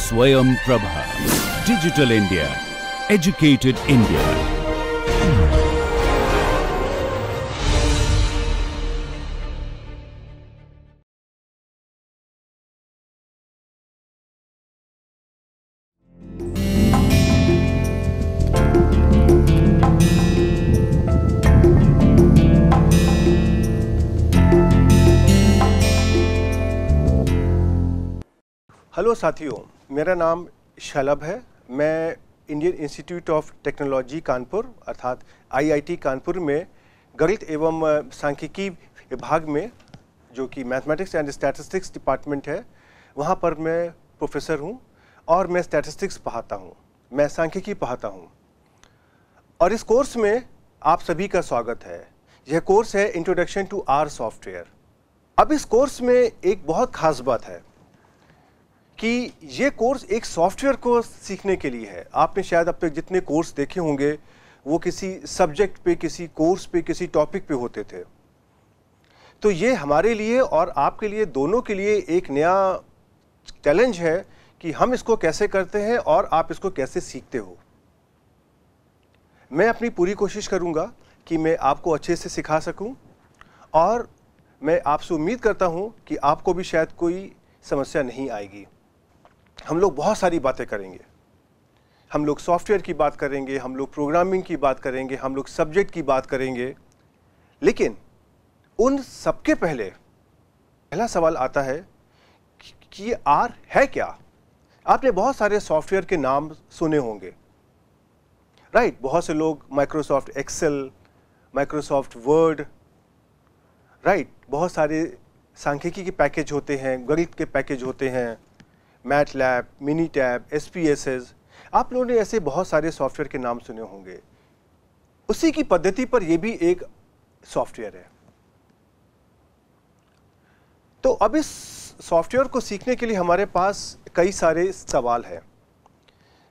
Swayam Prabha. Digital India. Educated India. Hello साथियों, मेरा नाम शलभ है। मैं Indian institute of technology Kanpur अर्थात IIT कानपुर में गणित एवं सांख्यिकी विभाग में, जो कि मैथमेटिक्स एंड स्टैटिस्टिक्स डिपार्टमेंट है, वहाँ पर मैं प्रोफेसर हूँ और मैं स्टैटिस्टिक्स पढ़ाता हूँ, मैं सांख्यिकी पढ़ाता हूँ। और इस कोर्स में आप सभी का स्वागत है। यह कोर्स है इंट्रोडक्शन टू आर सॉफ्टवेयर। अब इस कोर्स में एक बहुत खास बात है कि ये कोर्स एक सॉफ्टवेयर को सीखने के लिए है। आपने शायद अब तक जितने कोर्स देखे होंगे वो किसी सब्जेक्ट पे, किसी कोर्स पे, किसी टॉपिक पे होते थे। तो ये हमारे लिए और आपके लिए, दोनों के लिए एक नया चैलेंज है कि हम इसको कैसे करते हैं और आप इसको कैसे सीखते हो। मैं अपनी पूरी कोशिश करूँगा कि मैं आपको अच्छे से सिखा सकूँ और मैं आपसे उम्मीद करता हूँ कि आपको भी शायद कोई समस्या नहीं आएगी। हम लोग बहुत सारी बातें करेंगे। हम लोग सॉफ्टवेयर की बात करेंगे, हम लोग प्रोग्रामिंग की बात करेंगे, हम लोग सब्जेक्ट की बात करेंगे। लेकिन उन सबके पहला सवाल आता है कि ये आर है क्या। आपने बहुत सारे सॉफ्टवेयर के नाम सुने होंगे, राइट? बहुत से लोग Microsoft Excel, Microsoft Word, right? बहुत सारे सांख्यिकी के पैकेज होते हैं, गणित के पैकेज होते हैं, मैटलैब, मिनीटैब, SPSS। आप लोगों ने ऐसे बहुत सारे सॉफ्टवेयर के नाम सुने होंगे। उसी की पद्धति पर यह भी एक सॉफ्टवेयर है। तो अब इस सॉफ्टवेयर को सीखने के लिए हमारे पास कई सारे सवाल हैं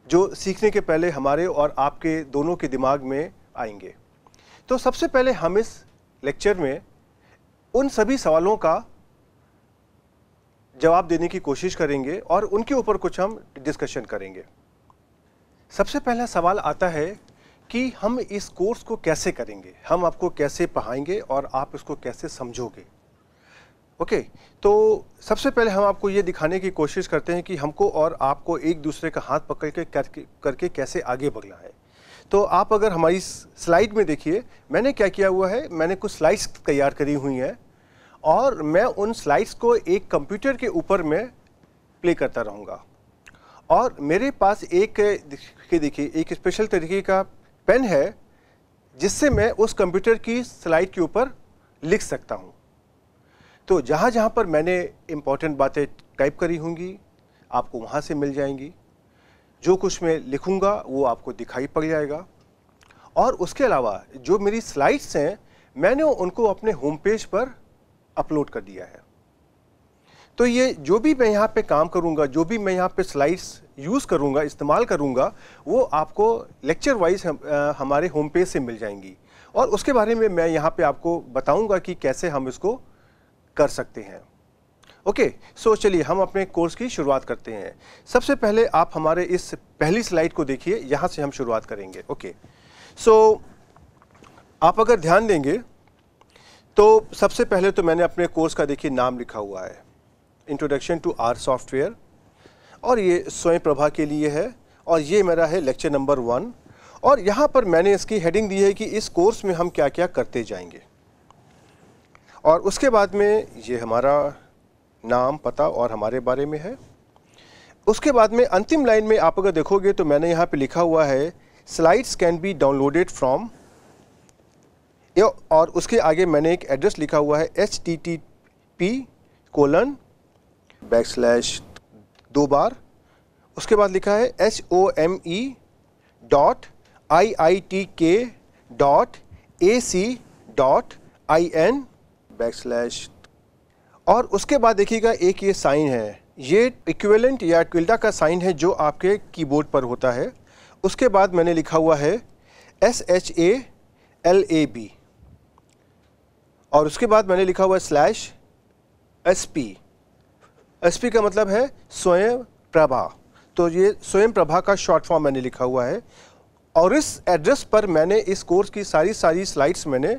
जो सीखने के पहले हमारे और आपके दोनों के दिमाग में आएंगे। तो सबसे पहले हम इस लेक्चर में उन सभी सवालों का जवाब देने की कोशिश करेंगे और उनके ऊपर कुछ हम डिस्कशन करेंगे। सबसे पहला सवाल आता है कि हम इस कोर्स को कैसे करेंगे, हम आपको कैसे पढ़ाएंगे और आप इसको कैसे समझोगे। ओके, तो सबसे पहले हम आपको ये दिखाने की कोशिश करते हैं कि हमको और आपको एक दूसरे का हाथ पकड़ के करके कैसे आगे बढ़ना है। तो आप अगर हमारी स्लाइड में देखिए, मैंने क्या किया हुआ है, मैंने कुछ स्लाइड्स तैयार करी हुई हैं और मैं उन स्लाइड्स को एक कंप्यूटर के ऊपर में प्ले करता रहूँगा। और मेरे पास देखिए एक स्पेशल तरीके का पेन है जिससे मैं उस कंप्यूटर की स्लाइड के ऊपर लिख सकता हूँ। तो जहाँ जहाँ पर मैंने इम्पॉर्टेंट बातें टाइप करी होंगी आपको वहाँ से मिल जाएंगी। जो कुछ मैं लिखूँगा वो आपको दिखाई पड़ जाएगा। और उसके अलावा जो मेरी स्लाइड्स हैं मैंने उनको अपने होम पेज पर अपलोड कर दिया है। तो ये जो भी मैं यहाँ पे काम करूँगा, जो भी मैं यहाँ पे स्लाइड्स यूज़ करूँगा, इस्तेमाल करूँगा, वो आपको लेक्चर वाइज हमारे होम पेज से मिल जाएंगी और उसके बारे में मैं यहाँ पे आपको बताऊँगा कि कैसे हम इसको कर सकते हैं। ओके, सो चलिए हम अपने कोर्स की शुरुआत करते हैं। सबसे पहले आप हमारे इस पहली स्लाइड को देखिए, यहाँ से हम शुरुआत करेंगे। ओके, सो आप अगर ध्यान देंगे तो सबसे पहले तो मैंने अपने कोर्स का देखिए नाम लिखा हुआ है, इंट्रोडक्शन टू आर सॉफ्टवेयर, और ये स्वयं प्रभा के लिए है और ये मेरा है लेक्चर नंबर 1। और यहाँ पर मैंने इसकी हेडिंग दी है कि इस कोर्स में हम क्या क्या करते जाएंगे। और उसके बाद में ये हमारा नाम, पता और हमारे बारे में है। उसके बाद में अंतिम लाइन में आप अगर देखोगे तो मैंने यहाँ पे लिखा हुआ है slides can be downloaded from, और उसके आगे मैंने एक एड्रेस लिखा हुआ है http://, उसके बाद लिखा है home.iitk.ac.in/, और उसके बाद देखिएगा एक ये साइन है, ये इक्विवेलेंट या टिल्डा का साइन है जो आपके कीबोर्ड पर होता है। उसके बाद मैंने लिखा हुआ है SHALAB, और उसके बाद मैंने लिखा हुआ है /SP। SP का मतलब है स्वयं प्रभा। तो ये स्वयं प्रभा का शॉर्ट फॉर्म मैंने लिखा हुआ है और इस एड्रेस पर मैंने इस कोर्स की सारी स्लाइड्स मैंने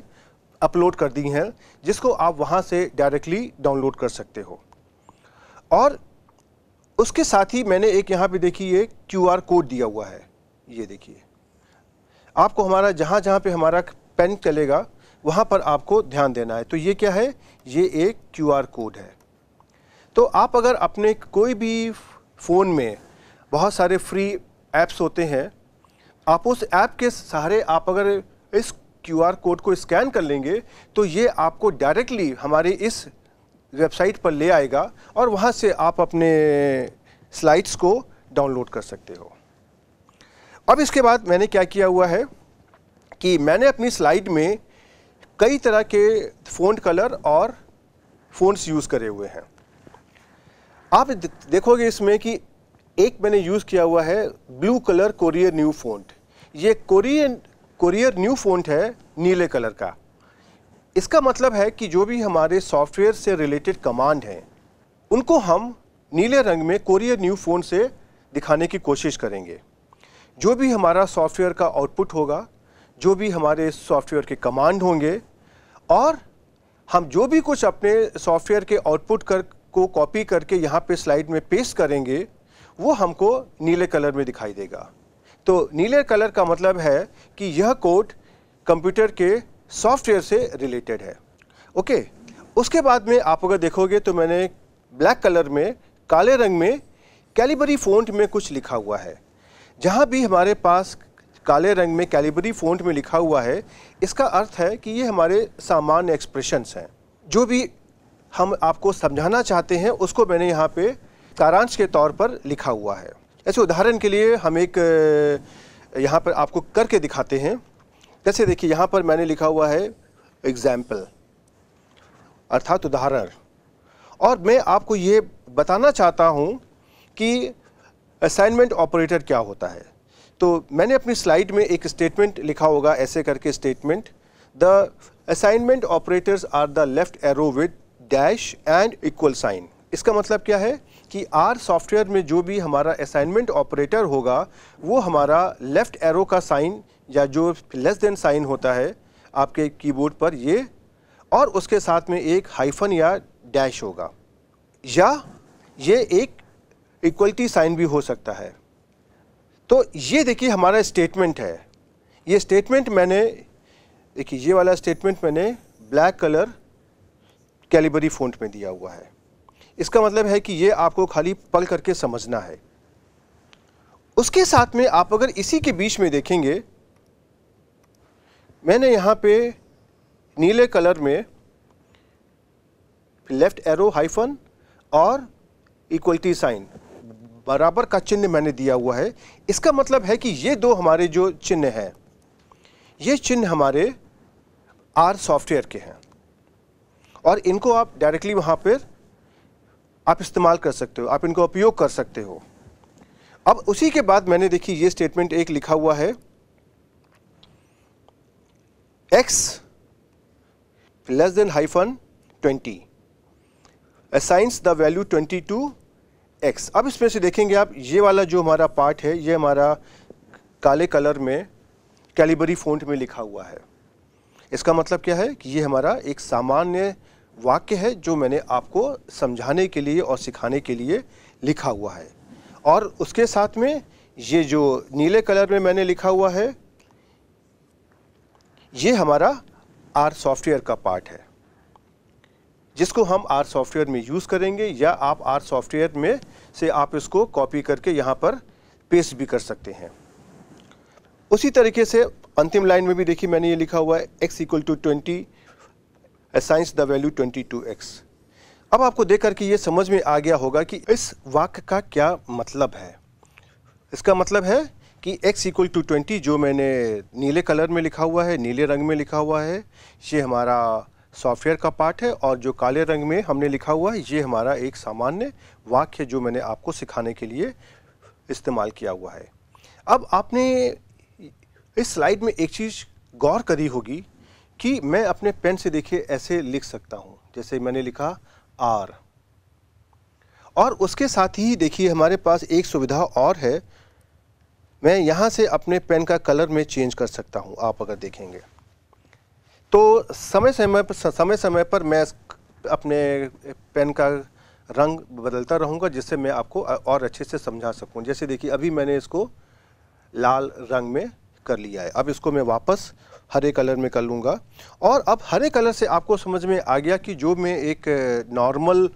अपलोड कर दी हैं, जिसको आप वहाँ से डायरेक्टली डाउनलोड कर सकते हो। और उसके साथ ही मैंने एक यहाँ पे देखिए QR कोड दिया हुआ है। ये देखिए, आपको हमारा जहाँ जहाँ पे हमारा पेन चलेगा वहाँ पर आपको ध्यान देना है। तो ये क्या है, ये एक QR कोड है। तो आप अगर अपने कोई भी फ़ोन में बहुत सारे फ्री ऐप्स होते हैं, आप उस ऐप के सहारे आप अगर इस QR कोड को स्कैन कर लेंगे तो ये आपको डायरेक्टली हमारे इस वेबसाइट पर ले आएगा और वहाँ से आप अपने स्लाइड्स को डाउनलोड कर सकते हो। अब इसके बाद मैंने क्या किया हुआ है कि मैंने अपनी स्लाइड में कई तरह के फ़ॉन्ट कलर और फ़ॉन्ट्स यूज़ करे हुए हैं। आप देखोगे इसमें कि एक मैंने यूज़ किया हुआ है blue colour courier new font. ये कोरियर न्यू फ़ॉन्ट है नीले कलर का। इसका मतलब है कि जो भी हमारे सॉफ्टवेयर से रिलेटेड कमांड हैं उनको हम नीले रंग में कोरियर न्यू फ़ॉन्ट से दिखाने की कोशिश करेंगे। जो भी हमारा सॉफ्टवेयर का आउटपुट होगा, जो भी हमारे सॉफ्टवेयर के कमांड होंगे और हम जो भी कुछ अपने सॉफ्टवेयर के आउटपुट को कॉपी करके यहाँ पे स्लाइड में पेस्ट करेंगे वो हमको नीले कलर में दिखाई देगा। तो नीले कलर का मतलब है कि यह कोड कंप्यूटर के सॉफ्टवेयर से रिलेटेड है। ओके, उसके बाद में आप अगर देखोगे तो मैंने ब्लैक कलर में काले रंग में कैलिबरी फ़ॉन्ट में कुछ लिखा हुआ है। जहाँ भी हमारे पास काले रंग में कैलिबरी फ़ॉन्ट में लिखा हुआ है, इसका अर्थ है कि ये हमारे सामान्य एक्सप्रेशंस हैं। जो भी हम आपको समझाना चाहते हैं उसको मैंने यहाँ पे सारांश के तौर पर लिखा हुआ है। ऐसे उदाहरण के लिए हम एक यहाँ पर आपको करके दिखाते हैं। जैसे देखिए, यहाँ पर मैंने लिखा हुआ है एग्जाम्पल अर्थात उदाहरण, और मैं आपको ये बताना चाहता हूँ कि असाइनमेंट ऑपरेटर क्या होता है। तो मैंने अपनी स्लाइड में एक स्टेटमेंट लिखा होगा ऐसे करके statement, the assignment operators are the left arrow with dash and equal sign. इसका मतलब क्या है कि आर सॉफ्टवेयर में जो भी हमारा असाइनमेंट ऑपरेटर होगा वो हमारा लेफ्ट एरो का साइन या जो लेस देन साइन होता है आपके कीबोर्ड पर, ये और उसके साथ में एक हाइफन या डैश होगा, या ये एक इक्वलिटी साइन भी हो सकता है। तो ये देखिए हमारा स्टेटमेंट है। ये स्टेटमेंट मैंने देखिए, ये वाला स्टेटमेंट मैंने ब्लैक कलर कैलिबरी फ़ॉन्ट में दिया हुआ है। इसका मतलब है कि ये आपको खाली पढ़ करके समझना है। उसके साथ में आप अगर इसी के बीच में देखेंगे, मैंने यहाँ पे नीले कलर में लेफ्ट एरो हाइफन और इक्वलिटी साइन बराबर का चिन्ह मैंने दिया हुआ है। इसका मतलब है कि ये दो हमारे जो चिन्ह हैं, ये चिन्ह हमारे आर सॉफ्टवेयर के हैं और इनको आप डायरेक्टली वहाँ पर आप इस्तेमाल कर सकते हो, आप इनको उपयोग कर सकते हो। अब उसी के बाद मैंने देखिए ये स्टेटमेंट एक लिखा हुआ है, x less than hyphen 20 assigns the value 20 to x। अब इसमें से देखेंगे आप, ये वाला जो हमारा पार्ट है ये हमारा काले कलर में कैलिबरी फ़ॉन्ट में लिखा हुआ है। इसका मतलब क्या है कि ये हमारा एक सामान्य वाक्य है जो मैंने आपको समझाने के लिए और सिखाने के लिए लिखा हुआ है। और उसके साथ में ये जो नीले कलर में मैंने लिखा हुआ है ये हमारा आर सॉफ्टवेयर का पार्ट है, जिसको हम आर सॉफ्टवेयर में यूज़ करेंगे, या आप आर सॉफ्टवेयर में से आप इसको कॉपी करके यहाँ पर पेस्ट भी कर सकते हैं। उसी तरीके से अंतिम लाइन में भी देखिए मैंने ये लिखा हुआ है x equal to 20 assigns the value 20 to x। अब आपको देख करके ये समझ में आ गया होगा कि इस वाक्य का क्या मतलब है। इसका मतलब है कि x इक्वल टू 20 जो मैंने नीले कलर में लिखा हुआ है, नीले रंग में लिखा हुआ है, ये हमारा सॉफ्टवेयर का पार्ट है, और जो काले रंग में हमने लिखा हुआ है ये हमारा एक सामान्य वाक्य जो मैंने आपको सिखाने के लिए इस्तेमाल किया हुआ है। अब आपने इस स्लाइड में एक चीज़ गौर करी होगी कि मैं अपने पेन से देखिए ऐसे लिख सकता हूँ, जैसे मैंने लिखा आर, और उसके साथ ही देखिए हमारे पास एक सुविधा और है, मैं यहाँ से अपने पेन का कलर में चेंज कर सकता हूँ। आप अगर देखेंगे तो समय समय पर मैं अपने पेन का रंग बदलता रहूँगा, जिससे मैं आपको और अच्छे से समझा सकूँ। जैसे देखिए अभी मैंने इसको लाल रंग में कर लिया है, अब इसको मैं वापस हरे कलर में कर लूँगा। और अब हरे कलर से आपको समझ में आ गया कि जो मैं एक नॉर्मल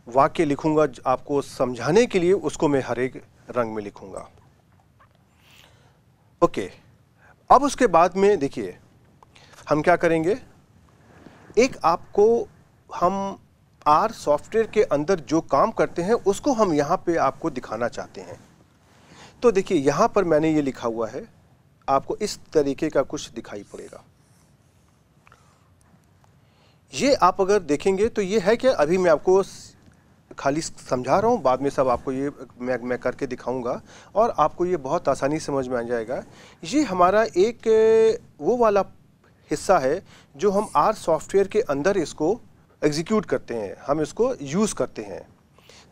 वाक्य लिखूँगा आपको समझाने के लिए, उसको मैं हरे रंग में लिखूँगा। ओके, अब उसके बाद में देखिए हम क्या करेंगे, एक आपको हम आर सॉफ्टवेयर के अंदर जो काम करते हैं उसको हम यहाँ पे आपको दिखाना चाहते हैं। तो देखिए यहाँ पर मैंने ये लिखा हुआ है, आपको इस तरीके का कुछ दिखाई पड़ेगा। ये आप अगर देखेंगे तो ये है क्या, अभी मैं आपको खाली समझा रहा हूँ, बाद में सब आपको ये मैं करके दिखाऊंगा और आपको ये बहुत आसानी समझ में आ जाएगा। ये हमारा एक वो वाला हिस्सा है जो हम आर सॉफ्टवेयर के अंदर इसको एग्जीक्यूट करते हैं, हम इसको यूज़ करते हैं।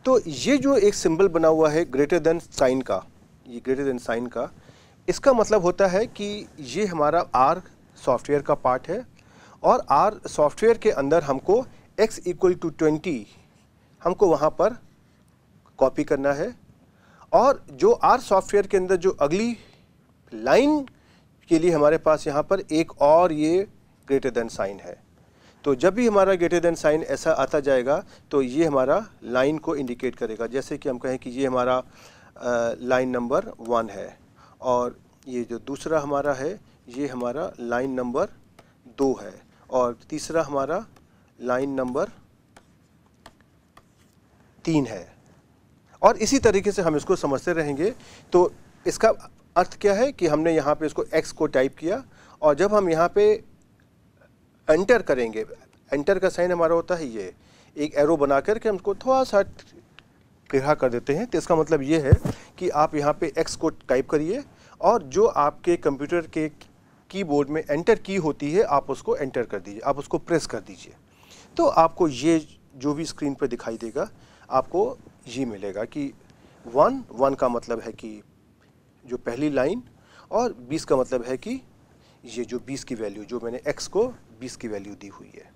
तो ये जो एक सिंबल बना हुआ है ग्रेटर देन साइन का, ये ग्रेटर देन साइन का, इसका मतलब होता है कि ये हमारा आर सॉफ्टवेयर का पार्ट है और आर सॉफ्टवेयर के अंदर हमको x = 20 हमको वहाँ पर कॉपी करना है। और जो आर सॉफ्टवेयर के अंदर जो अगली लाइन के लिए हमारे पास यहाँ पर एक और ये ग्रेटर देन साइन है। तो जब भी हमारा ग्रेटर देन साइन ऐसा आता जाएगा तो ये हमारा लाइन को इंडिकेट करेगा। जैसे कि हम कहें कि ये हमारा लाइन नंबर 1 है और ये जो दूसरा हमारा है ये हमारा लाइन नंबर 2 है और तीसरा हमारा लाइन नंबर 3 है। और इसी तरीके से हम इसको समझते रहेंगे। तो इसका अर्थ क्या है कि हमने यहाँ पे इसको x को टाइप किया और जब हम यहाँ पे एंटर करेंगे, एंटर का साइन हमारा होता है ये एक एरो बना करके हम उसको थोड़ा सा टेढ़ा कर देते हैं। तो इसका मतलब ये है कि आप यहाँ पे x को टाइप करिए और जो आपके कंप्यूटर के कीबोर्ड में एंटर की होती है आप उसको एंटर कर दीजिए, आप उसको प्रेस कर दीजिए। तो आपको ये जो भी स्क्रीन पर दिखाई देगा आपको ये मिलेगा कि 1 का मतलब है कि जो पहली लाइन और 20 का मतलब है कि ये जो 20 की वैल्यू, जो मैंने x को 20 की वैल्यू दी हुई है।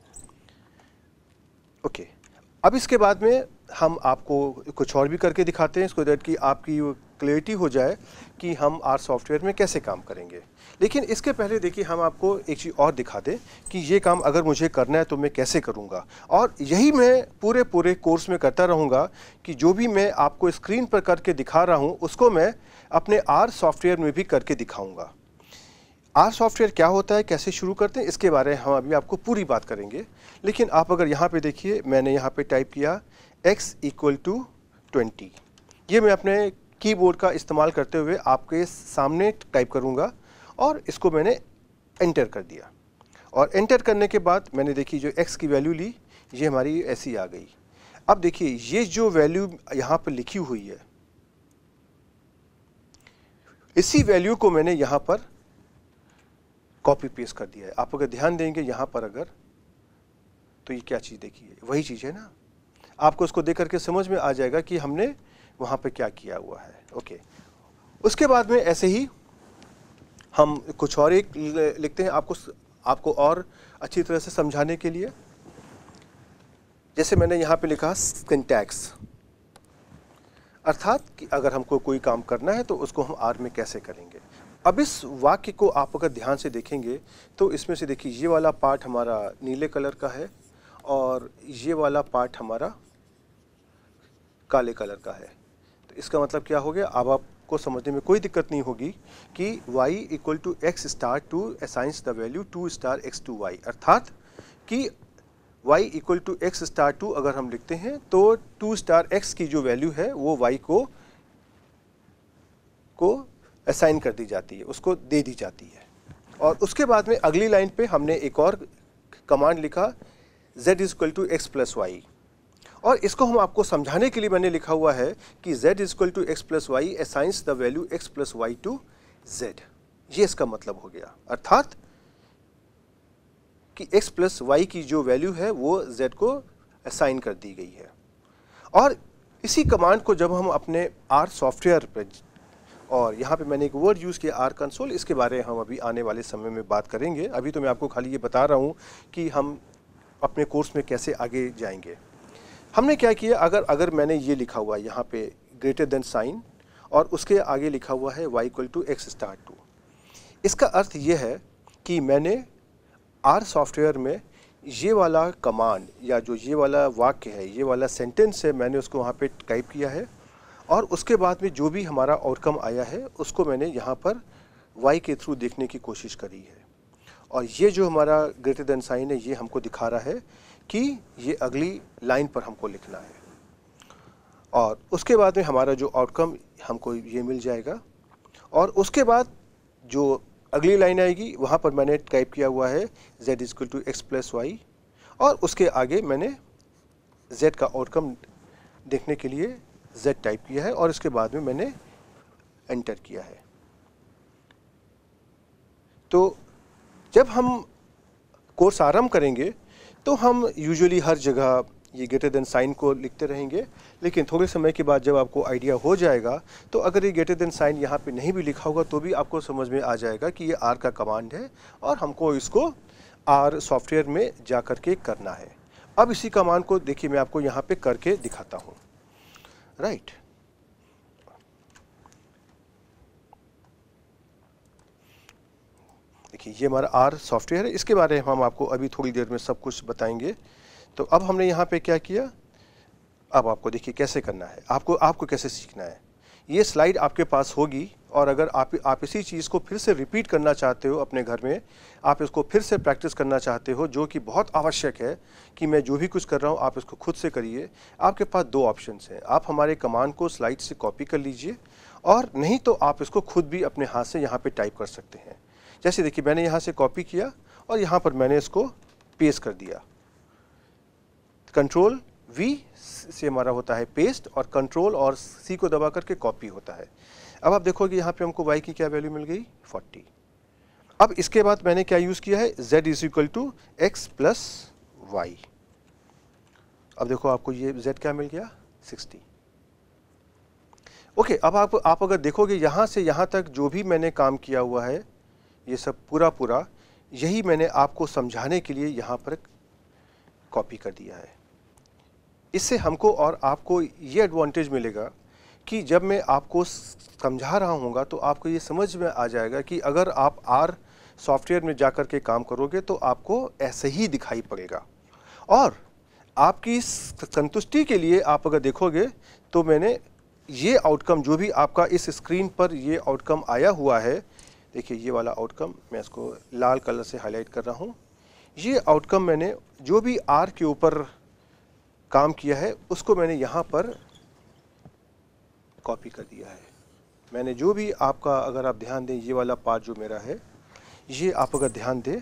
ओके, अब इसके बाद में हम आपको कुछ और भी करके दिखाते हैं, इसको दैट कि आपकी क्लियरिटी हो जाए कि हम आर सॉफ्टवेयर में कैसे काम करेंगे। लेकिन इसके पहले देखिए हम आपको एक चीज़ और दिखा दें कि ये काम अगर मुझे करना है तो मैं कैसे करूँगा। और यही मैं पूरे कोर्स में करता रहूँगा कि जो भी मैं आपको स्क्रीन पर करके दिखा रहा हूँ उसको मैं अपने आर सॉफ्टवेयर में भी करके दिखाऊँगा। आर सॉफ्टवेयर क्या होता है, कैसे शुरू करते हैं, इसके बारे में हम अभी आपको पूरी बात करेंगे। लेकिन आप अगर यहाँ पे देखिए, मैंने यहाँ पे टाइप किया x = 20। ये मैं अपने कीबोर्ड का इस्तेमाल करते हुए आपके सामने टाइप करूँगा और इसको मैंने एंटर कर दिया। और एंटर करने के बाद मैंने देखी जो x की वैल्यू ली, ये हमारी ऐसी आ गई। अब देखिए ये जो वैल्यू यहाँ पर लिखी हुई है, इसी वैल्यू को मैंने यहाँ पर कॉपी पेस्ट कर दिया है। आप अगर ध्यान देंगे यहाँ पर अगर, तो ये क्या चीज़ देखिए, वही चीज़ है ना। आपको उसको देख करके समझ में आ जाएगा कि हमने वहाँ पे क्या किया हुआ है। ओके, उसके बाद में ऐसे ही हम कुछ और एक लिखते हैं आपको और अच्छी तरह से समझाने के लिए। जैसे मैंने यहाँ पे लिखा सिंटैक्स, अर्थात कि अगर हमको कोई काम करना है तो उसको हम आर में कैसे करेंगे। अब इस वाक्य को आप अगर ध्यान से देखेंगे तो इसमें से देखिए ये वाला पार्ट हमारा नीले कलर का है और ये वाला पार्ट हमारा काले कलर का है। तो इसका मतलब क्या हो गया, अब आपको समझने में कोई दिक्कत नहीं होगी कि y = x * 2 assigns the value 2 * x to y, अर्थात कि y = x * 2 अगर हम लिखते हैं तो 2 * x की जो वैल्यू है वो y को असाइन कर दी जाती है, उसको दे दी जाती है। और उसके बाद में अगली लाइन पे हमने एक और कमांड लिखा z = x + y, और इसको हम आपको समझाने के लिए मैंने लिखा हुआ है कि z = x + y assigns the value x + y to z। ये इसका मतलब हो गया, अर्थात कि x + y की जो वैल्यू है वो z को असाइन कर दी गई है। और इसी कमांड को जब हम अपने आर सॉफ्टवेयर पे, और यहाँ पे मैंने एक वर्ड यूज़ किया आर कंसोल, इसके बारे में हम अभी आने वाले समय में बात करेंगे। अभी तो मैं आपको खाली ये बता रहा हूँ कि हम अपने कोर्स में कैसे आगे जाएंगे। हमने क्या किया, अगर मैंने ये लिखा हुआ यहाँ पे ग्रेटर देन साइन और उसके आगे लिखा हुआ है y equal to x star 2, इसका अर्थ ये है कि मैंने आर सॉफ्टवेयर में ये वाला कमांड या जो ये वाला वाक्य है, ये वाला सेंटेंस है, मैंने उसको वहाँ पे टाइप किया है और उसके बाद में जो भी हमारा आउटकम आया है उसको मैंने यहाँ पर y के थ्रू देखने की कोशिश करी है। और ये जो हमारा ग्रेटर देन साइन है ये हमको दिखा रहा है कि ये अगली लाइन पर हमको लिखना है, और उसके बाद में हमारा जो आउटकम हमको ये मिल जाएगा। और उसके बाद जो अगली लाइन आएगी वहाँ पर मैंने टाइप किया हुआ है z equal to x plus y, और उसके आगे मैंने z का आउटकम देखने के लिए z टाइप किया है और इसके बाद में मैंने एंटर किया है। तो जब हम कोर्स आरंभ करेंगे तो हम यूजुअली हर जगह ये ग्रेटर देन साइन को लिखते रहेंगे, लेकिन थोड़े समय के बाद जब आपको आइडिया हो जाएगा तो अगर ये ग्रेटर देन साइन यहाँ पे नहीं भी लिखा होगा तो भी आपको समझ में आ जाएगा कि ये आर का कमांड है और हमको इसको आर सॉफ्टवेयर में जा कर के करना है। अब इसी कमांड को देखिए मैं आपको यहाँ पे करके दिखाता हूँ। राइट, देखिए ये हमारा आर सॉफ्टवेयर है, इसके बारे में हम आपको अभी थोड़ी देर में सब कुछ बताएंगे। तो अब हमने यहाँ पे क्या किया, अब आपको देखिए कैसे करना है, आपको कैसे सीखना है। ये स्लाइड आपके पास होगी और अगर आप इसी चीज़ को फिर से रिपीट करना चाहते हो अपने घर में, आप इसको फिर से प्रैक्टिस करना चाहते हो, जो कि बहुत आवश्यक है कि मैं जो भी कुछ कर रहा हूँ आप इसको खुद से करिए। आपके पास दो ऑप्शंस हैं, आप हमारे कमांड को स्लाइड से कॉपी कर लीजिए और नहीं तो आप इसको खुद भी अपने हाथ से यहाँ पे टाइप कर सकते हैं। जैसे देखिए मैंने यहाँ से कॉपी किया और यहाँ पर मैंने इसको पेस्ट कर दिया। कंट्रोल V से हमारा होता है पेस्ट और कंट्रोल और C को दबा करके कॉपी होता है। अब आप देखोगे यहाँ पे हमको y की क्या वैल्यू मिल गई, 40। अब इसके बाद मैंने क्या यूज़ किया है, z is equal to x plus y. अब देखो आपको ये z क्या मिल गया, 60। ओके, अब आप अगर देखोगे यहाँ से यहाँ तक जो भी मैंने काम किया हुआ है ये सब पूरा यही मैंने आपको समझाने के लिए यहाँ पर कॉपी कर दिया है। इससे हमको और आपको ये एडवांटेज मिलेगा कि जब मैं आपको समझा रहा हूँगा तो आपको ये समझ में आ जाएगा कि अगर आप आर सॉफ्टवेयर में जाकर के काम करोगे तो आपको ऐसे ही दिखाई पड़ेगा। और आपकी संतुष्टि के लिए आप अगर देखोगे तो मैंने ये आउटकम जो भी आपका इस स्क्रीन पर ये आउटकम आया हुआ है, देखिए ये वाला आउटकम मैं इसको लाल कलर से हाईलाइट कर रहा हूँ। ये आउटकम मैंने जो भी आर के ऊपर काम किया है उसको मैंने यहाँ पर कॉपी कर दिया है। मैंने जो भी आपका, अगर आप ध्यान दें ये वाला पार्ट जो मेरा है, ये आप अगर ध्यान दें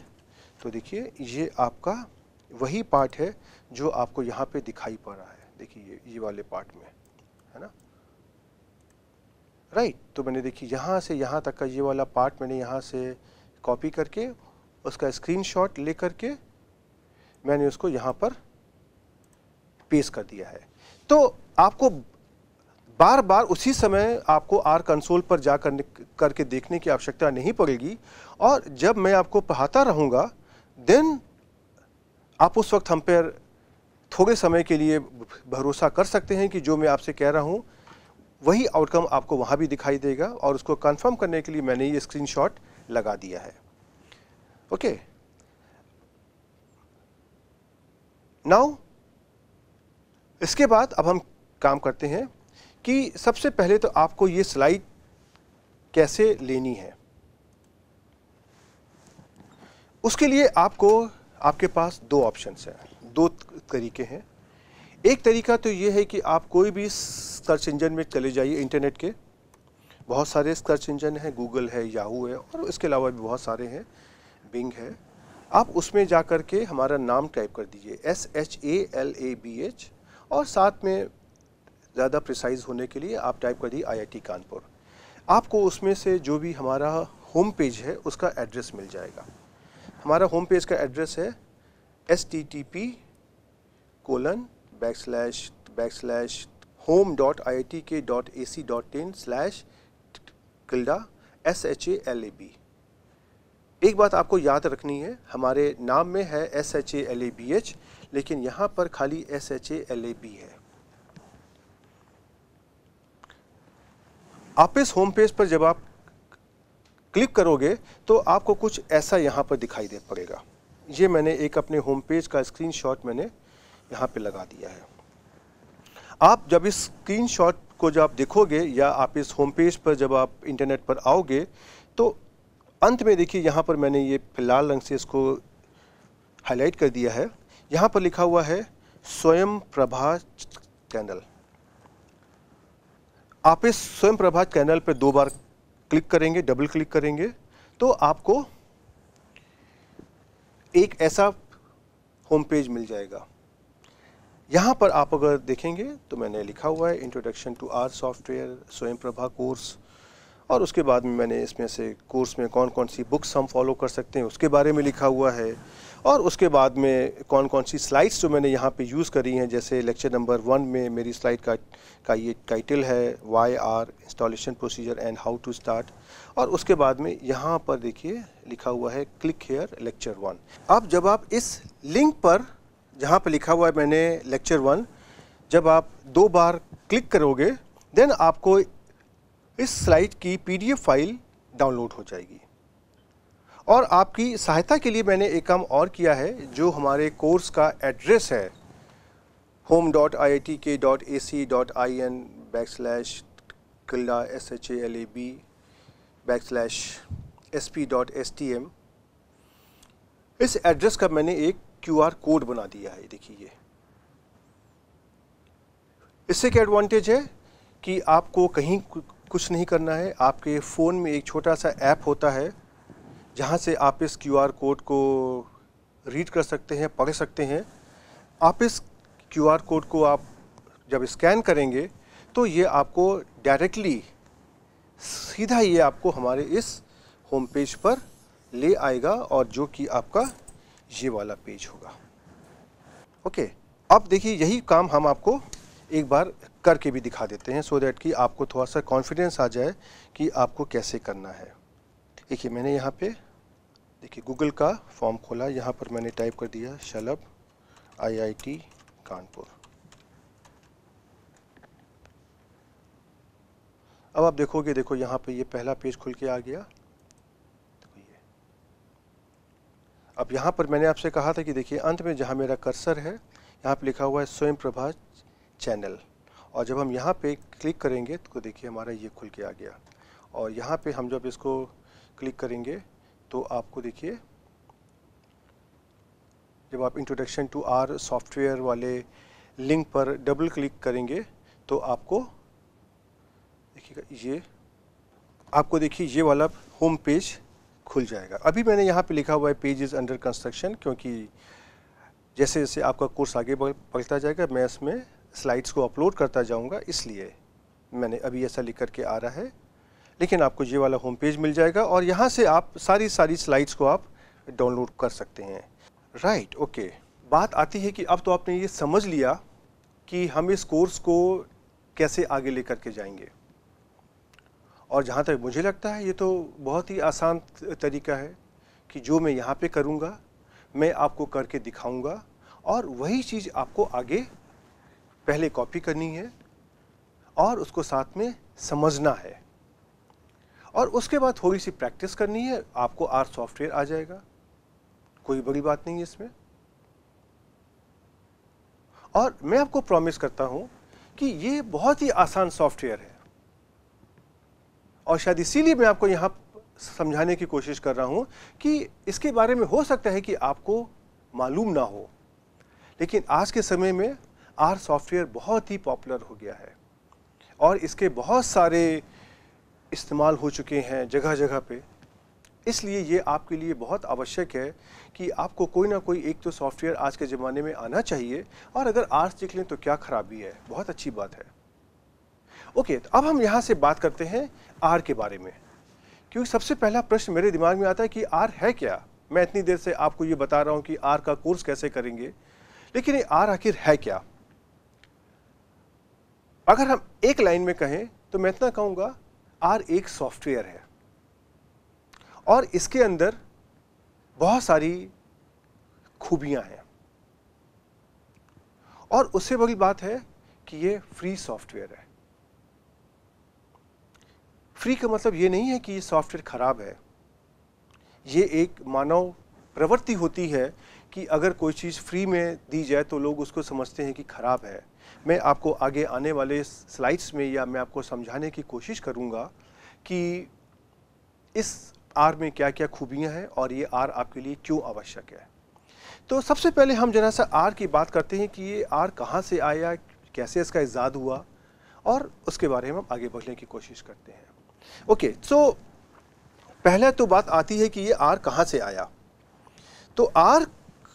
तो देखिए ये आपका वही पार्ट है जो आपको यहाँ पे दिखाई पड़ रहा है। देखिए ये वाले पार्ट में है ना, राइट। तो मैंने देखिए यहाँ से यहाँ तक का ये वाला पार्ट मैंने यहाँ से कॉपी करके उसका स्क्रीनशॉट ले करके मैंने उसको यहाँ पर पेस्ट कर दिया है। तो आपको बार बार उसी समय आपको आर कंसोल पर जा करके देखने की आवश्यकता नहीं पड़ेगी, और जब मैं आपको पढ़ाता रहूँगा देन आप उस वक्त हम पर थोड़े समय के लिए भरोसा कर सकते हैं कि जो मैं आपसे कह रहा हूँ वही आउटकम आपको वहाँ भी दिखाई देगा, और उसको कंफर्म करने के लिए मैंने ये स्क्रीनशॉट लगा दिया है। ओके, नाउ इसके बाद अब हम काम करते हैं कि सबसे पहले तो आपको ये स्लाइड कैसे लेनी है। उसके लिए आपके पास दो ऑप्शंस हैं, दो तरीके हैं। एक तरीका तो ये है कि आप कोई भी सर्च इंजन में चले जाइए, इंटरनेट के बहुत सारे सर्च इंजन हैं, गूगल है, याहू है और इसके अलावा भी बहुत सारे हैं, बिंग है। आप उसमें जा कर के हमारा नाम टाइप कर दीजिए SHALABH, और साथ में ज़्यादा प्रिसाइज होने के लिए आप टाइप कर दिए IIT कानपुर। आपको उसमें से जो भी हमारा होम पेज है उसका एड्रेस मिल जाएगा। हमारा होम पेज का एड्रेस है http:// home.iitk.ac.in/SHALAB। एक बात आपको याद रखनी है, हमारे नाम में है SHALABH, लेकिन यहाँ पर खाली SHALAB है। आप इस होम पेज पर जब आप क्लिक करोगे तो आपको कुछ ऐसा यहाँ पर दिखाई दे पड़ेगा। ये मैंने एक अपने होम पेज का स्क्रीनशॉट मैंने यहाँ पे लगा दिया है। आप जब इस स्क्रीनशॉट को जब आप देखोगे या आप इस होम पेज पर जब आप इंटरनेट पर आओगे तो अंत में देखिए यहाँ पर मैंने ये लाल रंग से इसको हाईलाइट कर दिया है। यहाँ पर लिखा हुआ है स्वयं प्रभा चैनल। आप इस स्वयं प्रभा चैनल पर 2 बार क्लिक करेंगे, डबल क्लिक करेंगे तो आपको एक ऐसा होम पेज मिल जाएगा। यहाँ पर आप अगर देखेंगे तो मैंने लिखा हुआ है इंट्रोडक्शन टू आर सॉफ्टवेयर स्वयं प्रभा कोर्स, और उसके बाद में मैंने इसमें से कोर्स में कौन कौन सी बुक्स हम फॉलो कर सकते हैं उसके बारे में लिखा हुआ है, और उसके बाद में कौन कौन सी स्लाइड्स जो मैंने यहाँ पे यूज़ करी हैं। जैसे लेक्चर नंबर 1 में मेरी स्लाइड का ये टाइटल है why are installation procedure and how to start, और उसके बाद में यहाँ पर देखिए लिखा हुआ है क्लिक हेयर लेक्चर 1। अब जब आप इस लिंक पर जहाँ पर लिखा हुआ है मैंने लेक्चर 1, जब आप 2 बार क्लिक करोगे देन आपको इस स्लाइड की PDF फाइल डाउनलोड हो जाएगी। और आपकी सहायता के लिए मैंने एक काम और किया है, जो हमारे कोर्स का एड्रेस है home.iitk.ac.in/SHALAB/sp.stm, इस एड्रेस का मैंने एक QR कोड बना दिया है। देखिए ये इससे क्या एडवांटेज है कि आपको कहीं कुछ नहीं करना है। आपके फ़ोन में एक छोटा सा ऐप होता है जहाँ से आप इस QR कोड को रीड कर सकते हैं, पढ़ सकते हैं। आप इस QR कोड को आप जब स्कैन करेंगे तो ये आपको डायरेक्टली सीधा ये आपको हमारे इस होम पेज पर ले आएगा, और जो कि आपका ये वाला पेज होगा। ओके, अब देखिए यही काम हम आपको एक बार करके भी दिखा देते हैं सो दैट कि आपको थोड़ा सा कॉन्फिडेंस आ जाए कि आपको कैसे करना है। देखिए मैंने यहाँ पे देखिए गूगल का फॉर्म खोला, यहाँ पर मैंने टाइप कर दिया शलभ IIT कानपुर। अब आप देखोगे, देखो यहाँ पे ये पहला पेज खुल के आ गया। देखो ये, अब यहाँ पर मैंने आपसे कहा था कि देखिए अंत में जहाँ मेरा कर्सर है यहाँ पे लिखा हुआ है स्वयं प्रभा चैनल, और जब हम यहाँ पे क्लिक करेंगे तो देखिए हमारा ये खुल के आ गया। और यहाँ पे हम जब इसको क्लिक करेंगे तो आपको देखिए जब आप इंट्रोडक्शन टू आर सॉफ्टवेयर वाले लिंक पर डबल क्लिक करेंगे तो आपको देखिएगा ये आपको देखिए ये वाला होम पेज खुल जाएगा। अभी मैंने यहाँ पे लिखा हुआ है पेज इज़ अंडर कंस्ट्रक्शन, क्योंकि जैसे जैसे आपका कोर्स आगे बढ़ता जाएगा मैं इसमें स्लाइड्स को अपलोड करता जाऊंगा, इसलिए मैंने अभी ऐसा लिख करके आ रहा है। लेकिन आपको ये वाला होम पेज मिल जाएगा और यहाँ से आप सारी स्लाइड्स को आप डाउनलोड कर सकते हैं। Right, okay. बात आती है कि अब तो आपने ये समझ लिया कि हम इस कोर्स को कैसे आगे लेकर के जाएंगे, और जहाँ तक मुझे लगता है ये तो बहुत ही आसान तरीका है कि जो मैं यहाँ पे करूँगा मैं आपको करके दिखाऊंगा, और वही चीज़ आपको आगे पहले कॉपी करनी है और उसको साथ में समझना है, और उसके बाद थोड़ी सी प्रैक्टिस करनी है, आपको आर सॉफ्टवेयर आ जाएगा। कोई बड़ी बात नहीं है इसमें। और मैं आपको प्रॉमिस करता हूं कि ये बहुत ही आसान सॉफ्टवेयर है, और शायद इसीलिए मैं आपको यहां समझाने की कोशिश कर रहा हूं कि इसके बारे में हो सकता है कि आपको मालूम ना हो, लेकिन आज के समय में आर सॉफ्टवेयर बहुत ही पॉपुलर हो गया है और इसके बहुत सारे इस्तेमाल हो चुके हैं जगह जगह पे। इसलिए ये आपके लिए बहुत आवश्यक है कि आपको कोई ना कोई एक तो सॉफ्टवेयर आज के ज़माने में आना चाहिए, और अगर आर सीख लें तो क्या खराबी है, बहुत अच्छी बात है। ओके, तो अब हम यहाँ से बात करते हैं आर के बारे में, क्योंकि सबसे पहला प्रश्न मेरे दिमाग में आता है कि आर है क्या। मैं इतनी देर से आपको ये बता रहा हूँ कि आर का कोर्स कैसे करेंगे, लेकिन ये आर आखिर है क्या। अगर हम एक लाइन में कहें तो मैं इतना कहूँगा, आर एक सॉफ्टवेयर है और इसके अंदर बहुत सारी खूबियां हैं। और उससे बड़ी बात है कि ये फ्री सॉफ्टवेयर है। फ्री का मतलब ये नहीं है कि ये सॉफ्टवेयर खराब है। ये एक मानव प्रवृत्ति होती है कि अगर कोई चीज़ फ्री में दी जाए तो लोग उसको समझते हैं कि खराब है। मैं आपको आगे आने वाले स्लाइड्स में या मैं आपको समझाने की कोशिश करूंगा कि इस आर में क्या क्या खूबियां हैं और ये आर आपके लिए क्यों आवश्यक है। तो सबसे पहले हम जरा सा आर की बात करते हैं कि ये आर कहाँ से आया, कैसे इसका इजाद हुआ, और उसके बारे में हम आगे बढ़ने की कोशिश करते हैं। ओके, सो पहले तो बात आती है कि ये आर कहाँ से आया। तो आर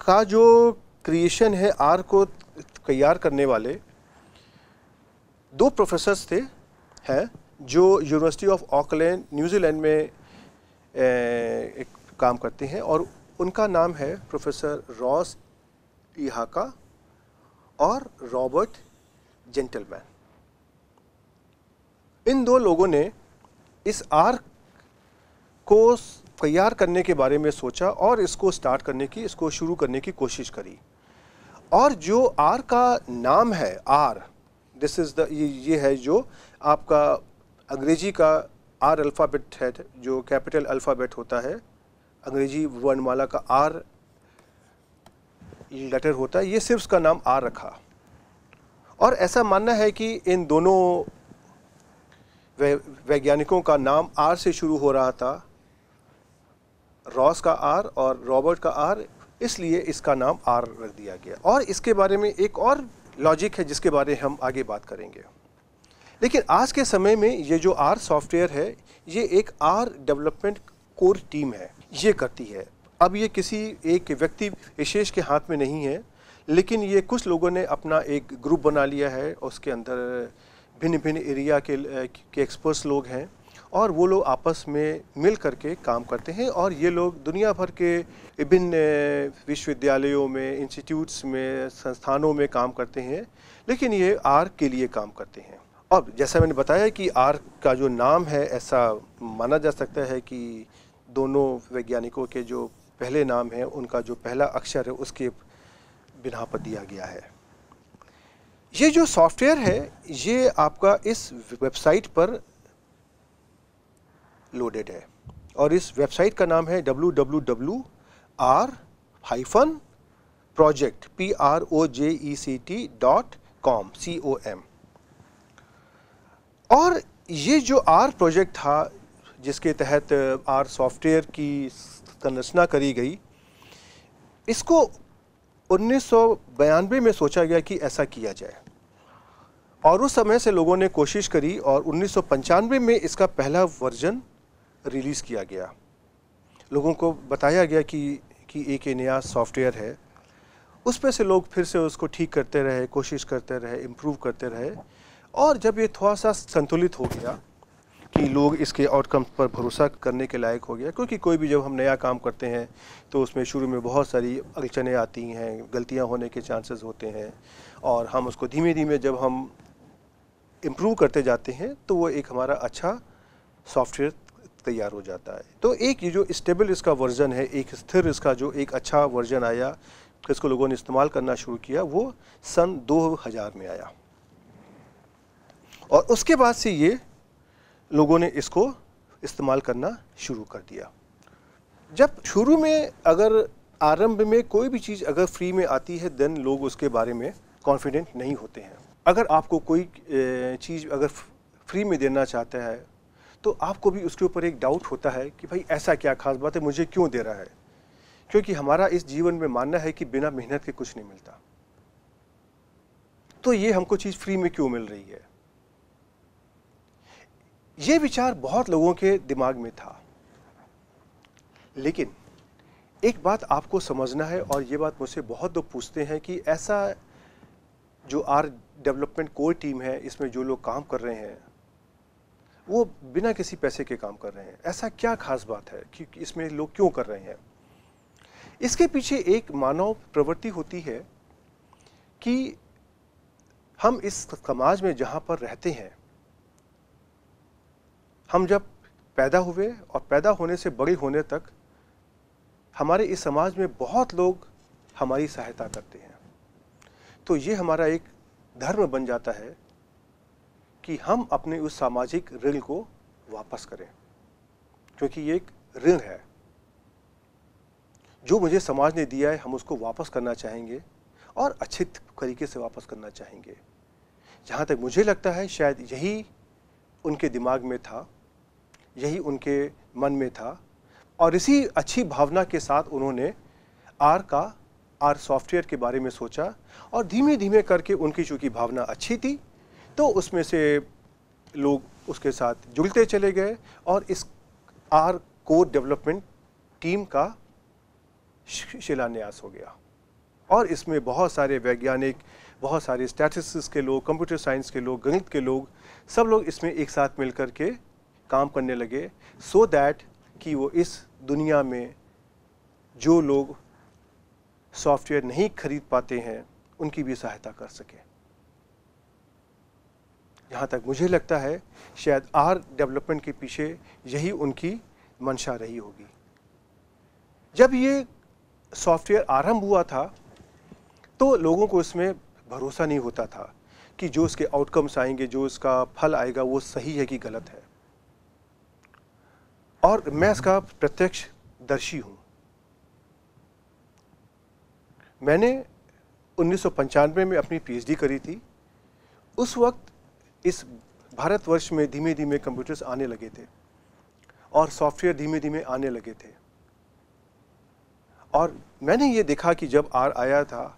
का जो क्रिएशन है, आर को तैयार करने वाले दो प्रोफेसर्स थे हैं जो यूनिवर्सिटी ऑफ ऑकलैंड न्यूजीलैंड में एक काम करते हैं, और उनका नाम है प्रोफेसर रॉस इहाका और रॉबर्ट जेंटलमैन। इन दो लोगों ने इस आर को तैयार करने के बारे में सोचा और इसको इसको शुरू करने की कोशिश करी। और जो आर का नाम है, आर, दिस इज द, ये है जो आपका अंग्रेजी का आर अल्फ़ाबेट है, जो कैपिटल अल्फ़ाबेट होता है, अंग्रेजी वर्णमाला का आर लेटर होता है, ये सिर्फ उसका नाम आर रखा। और ऐसा मानना है कि इन दोनों वैज्ञानिकों का नाम आर से शुरू हो रहा था, रॉस का आर और रॉबर्ट का आर, इसलिए इसका नाम आर रख दिया गया। और इसके बारे में एक और लॉजिक है जिसके बारे में हम आगे बात करेंगे। लेकिन आज के समय में ये जो आर सॉफ्टवेयर है, ये एक आर डेवलपमेंट कोर टीम है, ये करती है। अब ये किसी एक व्यक्ति विशेष के हाथ में नहीं है, लेकिन ये कुछ लोगों ने अपना एक ग्रुप बना लिया है, उसके अंदर भिन्न भिन्न एरिया के एक्सपर्ट्स लोग हैं, और वो लोग आपस में मिल करके काम करते हैं। और ये लोग दुनिया भर के विभिन्न विश्वविद्यालयों में, इंस्टीट्यूट्स में, संस्थानों में काम करते हैं, लेकिन ये आर के लिए काम करते हैं। अब जैसा मैंने बताया कि आर का जो नाम है, ऐसा माना जा सकता है कि दोनों वैज्ञानिकों के जो पहले नाम हैं, उनका जो पहला अक्षर है उसके बिना पर दिया गया है। ये जो सॉफ्टवेयर है, ये आपका इस वेबसाइट पर लोडेड है, और इस वेबसाइट का नाम है www.r-project.com. और ये जो आर प्रोजेक्ट था, जिसके तहत आर सॉफ्टवेयर की संरचना करी गई, इसको 1992 में सोचा गया कि ऐसा किया जाए, और उस समय से लोगों ने कोशिश करी, और 1995 में इसका पहला वर्जन रिलीज़ किया गया। लोगों को बताया गया कि एक नया सॉफ्टवेयर है। उस पर से लोग फिर से उसको ठीक करते रहे, कोशिश करते रहे, इम्प्रूव करते रहे, और जब ये थोड़ा सा संतुलित हो गया कि लोग इसके आउटकम पर भरोसा करने के लायक हो गया, क्योंकि कोई भी जब हम नया काम करते हैं तो उसमें शुरू में बहुत सारी अड़चनें आती हैं, गलतियां होने के चांसेस होते हैं, और हम उसको धीमे धीमे जब हम इम्प्रूव करते जाते हैं तो वो एक हमारा अच्छा सॉफ्टवेयर तैयार हो जाता है। तो एक ये जो स्टेबल इसका वर्जन है, एक स्थिर इसका जो एक अच्छा वर्जन आया, इसको लोगों ने इस्तेमाल करना शुरू किया, वो सन 2000 में आया, और उसके बाद से ये लोगों ने इसको इस्तेमाल करना शुरू कर दिया। जब शुरू में, अगर आरंभ में कोई भी चीज़ अगर फ्री में आती है, देन लोग उसके बारे में कॉन्फिडेंट नहीं होते हैं। अगर आपको कोई चीज़ अगर फ्री में देना चाहता है तो आपको भी उसके ऊपर एक डाउट होता है कि भाई ऐसा क्या खास बात है, मुझे क्यों दे रहा है, क्योंकि हमारा इस जीवन में मानना है कि बिना मेहनत के कुछ नहीं मिलता, तो ये हमको चीज़ फ्री में क्यों मिल रही है। ये विचार बहुत लोगों के दिमाग में था, लेकिन एक बात आपको समझना है, और ये बात मुझसे बहुत लोग पूछते हैं कि ऐसा जो आर डेवलपमेंट कोर टीम है, इसमें जो लोग काम कर रहे हैं वो बिना किसी पैसे के काम कर रहे हैं, ऐसा क्या खास बात है कि इसमें लोग क्यों कर रहे हैं। इसके पीछे एक मानव प्रवृत्ति होती है कि हम इस समाज में जहाँ पर रहते हैं, हम जब पैदा हुए और पैदा होने से बड़े होने तक हमारे इस समाज में बहुत लोग हमारी सहायता करते हैं। तो ये हमारा एक धर्म बन जाता है कि हम अपने उस सामाजिक ऋण को वापस करें, क्योंकि ये एक ऋण है जो मुझे समाज ने दिया है। हम उसको वापस करना चाहेंगे और अच्छे तरीके से वापस करना चाहेंगे। जहाँ तक मुझे लगता है शायद यही उनके दिमाग में था, यही उनके मन में था, और इसी अच्छी भावना के साथ उन्होंने आर सॉफ्टवेयर के बारे में सोचा। और धीमे धीमे करके उनकी चूँकि भावना अच्छी थी तो उसमें से लोग उसके साथ जुड़ते चले गए और इस आर कोर डेवलपमेंट टीम का शिलान्यास हो गया। और इसमें बहुत सारे वैज्ञानिक, बहुत सारे स्टैटिस्टिक्स के लोग, कंप्यूटर साइंस के लोग, गणित के लोग, सब लोग इसमें एक साथ मिलकर के काम करने लगे, सो दैट कि वो इस दुनिया में जो लोग सॉफ्टवेयर नहीं खरीद पाते हैं उनकी भी सहायता कर सके। जहाँ तक मुझे लगता है शायद आर डेवलपमेंट के पीछे यही उनकी मंशा रही होगी। जब ये सॉफ्टवेयर आरंभ हुआ था तो लोगों को इसमें भरोसा नहीं होता था कि जो इसके आउटकम्स आएंगे, जो इसका फल आएगा, वो सही है कि गलत है। और मैं इसका प्रत्यक्ष दर्शी हूँ। मैंने 1995 में अपनी पीएचडी करी थी। उस वक्त इस भारतवर्ष में धीमे धीमे कंप्यूटर्स आने लगे थे और सॉफ्टवेयर धीमे धीमे आने लगे थे। और मैंने ये देखा कि जब आर आया था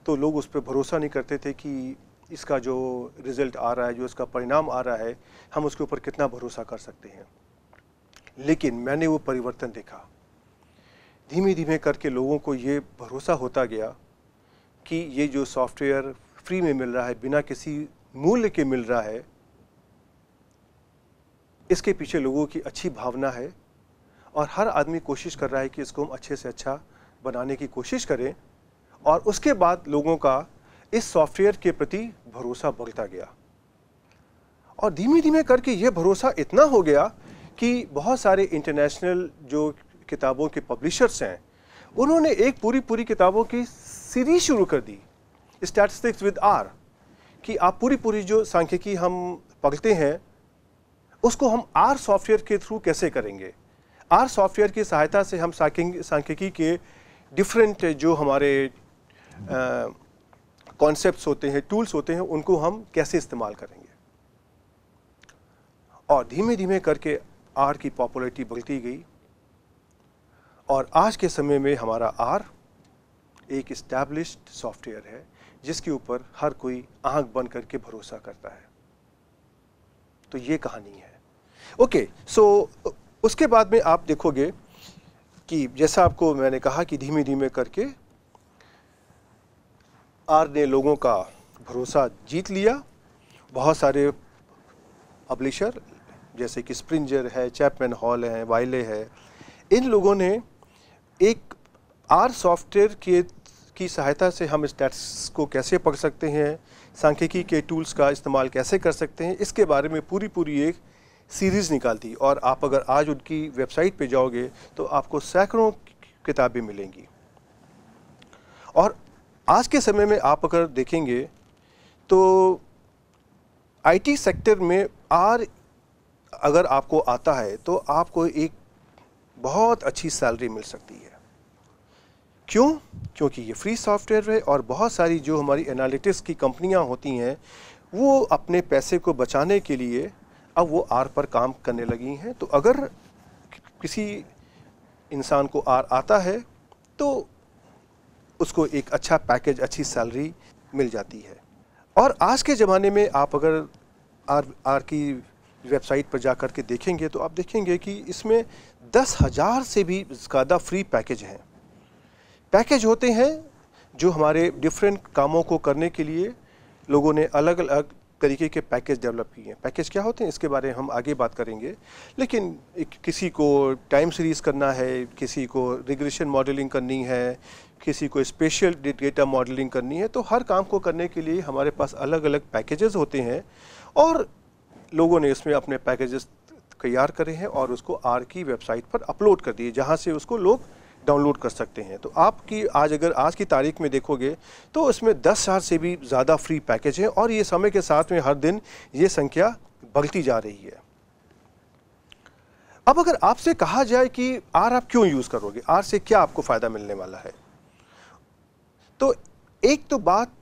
तो लोग उस पर भरोसा नहीं करते थे कि इसका जो रिज़ल्ट आ रहा है, जो इसका परिणाम आ रहा है, हम उसके ऊपर कितना भरोसा कर सकते हैं। लेकिन मैंने वो परिवर्तन देखा। धीमे धीमे करके लोगों को ये भरोसा होता गया कि ये जो सॉफ्टवेयर फ्री में मिल रहा है, बिना किसी मूल्य के मिल रहा है, इसके पीछे लोगों की अच्छी भावना है और हर आदमी कोशिश कर रहा है कि इसको हम अच्छे से अच्छा बनाने की कोशिश करें। और उसके बाद लोगों का इस सॉफ्टवेयर के प्रति भरोसा बढ़ता गया और धीमे धीमे करके ये भरोसा इतना हो गया कि बहुत सारे इंटरनेशनल जो किताबों के पब्लिशर्स हैं, उन्होंने एक पूरी किताबों की सीरीज शुरू कर दी, स्टैटिस्टिक्स विद आर, कि आप पूरी जो सांख्यिकी हम पढ़ते हैं उसको हम आर सॉफ्टवेयर के थ्रू कैसे करेंगे। आर सॉफ्टवेयर की सहायता से हम सांख्यिकी के डिफरेंट जो हमारे कॉन्सेप्ट्स होते हैं, टूल्स होते हैं, उनको हम कैसे इस्तेमाल करेंगे। और धीमे धीमे करके आर की पॉपुलैरिटी बढ़ती गई और आज के समय में हमारा आर एक इस्टेब्लिश्ड सॉफ्टवेयर है जिसके ऊपर हर कोई आंख बंद करके भरोसा करता है। तो ये कहानी है। ओके, सो उसके बाद में आप देखोगे कि जैसा आपको मैंने कहा कि धीमे धीमे करके आर ने लोगों का भरोसा जीत लिया। बहुत सारे पब्लिशर जैसे कि स्प्रिंजर है, चैपमैन हॉल है, वाइले है, इन लोगों ने एक आर सॉफ्टवेयर की सहायता से हम स्टैट्स को कैसे पढ़ सकते हैं, सांख्यिकी के टूल्स का इस्तेमाल कैसे कर सकते हैं, इसके बारे में पूरी एक सीरीज़ निकाल दी। और आप अगर आज उनकी वेबसाइट पे जाओगे तो आपको सैकड़ों किताबें मिलेंगी। और आज के समय में आप अगर देखेंगे तो आईटी सेक्टर में आर अगर आपको आता है तो आपको एक बहुत अच्छी सैलरी मिल सकती है। क्यों? क्योंकि ये फ्री सॉफ्टवेयर है और बहुत सारी जो हमारी एनालिटिक्स की कंपनियां होती हैं वो अपने पैसे को बचाने के लिए अब वो आर पर काम करने लगी हैं। तो अगर किसी इंसान को आर आता है तो उसको एक अच्छा पैकेज, अच्छी सैलरी मिल जाती है। और आज के ज़माने में आप अगर आर की वेबसाइट पर जा कर के देखेंगे तो आप देखेंगे कि इसमें 10,000 से भी ज़्यादा फ्री पैकेज हैं। पैकेज होते हैं जो हमारे डिफरेंट कामों को करने के लिए लोगों ने अलग अलग तरीके के पैकेज डेवलप किए हैं। पैकेज क्या होते हैं इसके बारे में हम आगे बात करेंगे, लेकिन किसी को टाइम सीरीज़ करना है, किसी को रिग्रेशन मॉडलिंग करनी है, किसी को स्पेशल डेटा मॉडलिंग करनी है, तो हर काम को करने के लिए हमारे पास अलग अलग पैकेजेस होते हैं और लोगों ने इसमें अपने पैकेजेस तैयार करे हैं और उसको आर की वेबसाइट पर अपलोड कर दिए, जहां से उसको लोग डाउनलोड कर सकते हैं। तो आपकी अगर आज की तारीख में देखोगे तो इसमें 10,000 से भी ज़्यादा फ्री पैकेज हैं और ये समय के साथ में हर दिन ये संख्या बढ़ती जा रही है। अब अगर आपसे कहा जाए कि आर आप क्यों यूज़ करोगे, आर से क्या आपको फ़ायदा मिलने वाला है, तो एक तो बात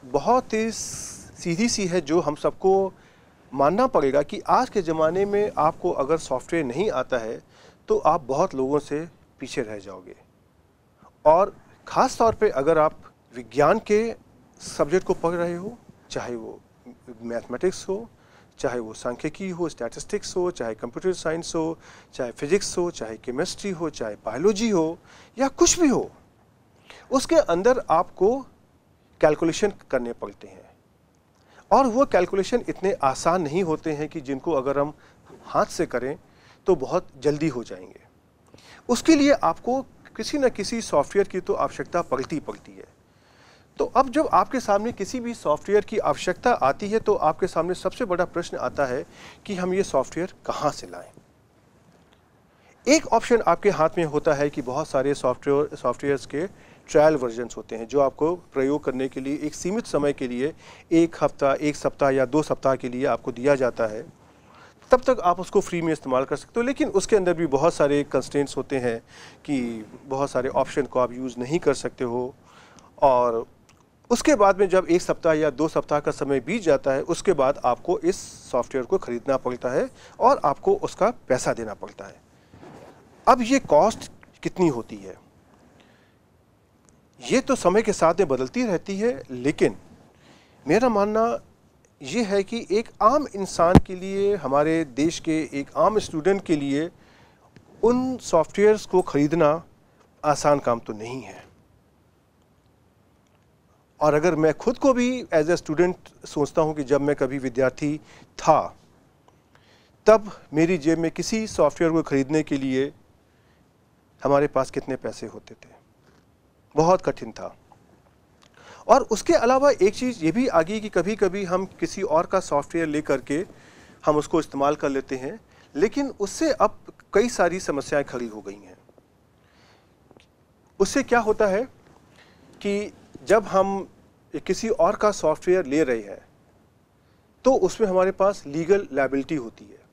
बहुत ही सीधी सी है जो हम सबको मानना पड़ेगा कि आज के ज़माने में आपको अगर सॉफ्टवेयर नहीं आता है तो आप बहुत लोगों से पीछे रह जाओगे। और ख़ास तौर पे अगर आप विज्ञान के सब्जेक्ट को पढ़ रहे हो, चाहे वो मैथमेटिक्स हो, चाहे वो सांख्यिकी हो, स्टैटिस्टिक्स हो, चाहे कंप्यूटर साइंस हो, चाहे फिजिक्स हो, चाहे केमिस्ट्री हो, चाहे बायोलॉजी हो या कुछ भी हो, उसके अंदर आपको कैलकुलेशन करने पड़ते हैं और वो कैलकुलेशन इतने आसान नहीं होते हैं कि जिनको अगर हम हाथ से करें तो बहुत जल्दी हो जाएंगे। उसके लिए आपको किसी न किसी सॉफ्टवेयर की तो आवश्यकता पड़ती है। तो अब जब आपके सामने किसी भी सॉफ्टवेयर की आवश्यकता आती है तो आपके सामने सबसे बड़ा प्रश्न आता है कि हम ये सॉफ्टवेयर कहाँ से लाएं। एक ऑप्शन आपके हाथ में होता है कि बहुत सारे सॉफ्टवेयर्स के ट्रायल वर्जन्स होते हैं जो आपको प्रयोग करने के लिए एक सीमित समय के लिए 1 हफ्ता, 1 सप्ताह या 2 सप्ताह के लिए आपको दिया जाता है। तब तक आप उसको फ्री में इस्तेमाल कर सकते हो, लेकिन उसके अंदर भी बहुत सारे कंस्ट्रेंट्स होते हैं कि बहुत सारे ऑप्शन को आप यूज़ नहीं कर सकते हो। और उसके बाद में जब 1 सप्ताह या 2 सप्ताह का समय बीत जाता है, उसके बाद आपको इस सॉफ्टवेयर को ख़रीदना पड़ता है और आपको उसका पैसा देना पड़ता है। अब ये कॉस्ट कितनी होती है, ये तो समय के साथ में बदलती रहती है, लेकिन मेरा मानना ये है कि एक आम इंसान के लिए, हमारे देश के एक आम स्टूडेंट के लिए उन सॉफ्टवेयर्स को ख़रीदना आसान काम तो नहीं है। और अगर मैं खुद को भी एज ए स्टूडेंट सोचता हूँ कि जब मैं कभी विद्यार्थी था तब मेरी जेब में किसी सॉफ्टवेयर को ख़रीदने के लिए हमारे पास कितने पैसे होते थे, बहुत कठिन था। और उसके अलावा एक चीज़ ये भी आ गई कि कभी कभी हम किसी और का सॉफ्टवेयर ले करके हम उसको इस्तेमाल कर लेते हैं, लेकिन उससे अब कई सारी समस्याएं खड़ी हो गई हैं। उससे क्या होता है कि जब हम किसी और का सॉफ्टवेयर ले रहे हैं तो उसमें हमारे पास लीगल लायबिलिटी होती है।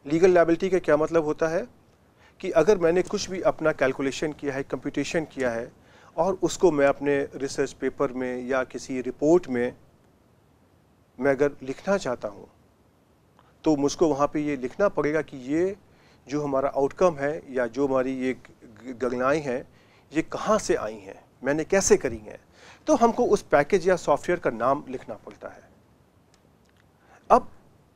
लीगल लायबिलिटी का क्या मतलब होता है कि अगर मैंने कुछ भी अपना कैलकुलेशन किया है, कंप्यूटेशन किया है और उसको मैं अपने रिसर्च पेपर में या किसी रिपोर्ट में मैं अगर लिखना चाहता हूँ तो मुझको वहाँ पे ये लिखना पड़ेगा कि ये जो हमारा आउटकम है या जो हमारी ये गणनाएं हैं ये कहाँ से आई हैं, मैंने कैसे करी हैं। तो हमको उस पैकेज या सॉफ्टवेयर का नाम लिखना पड़ता है। अब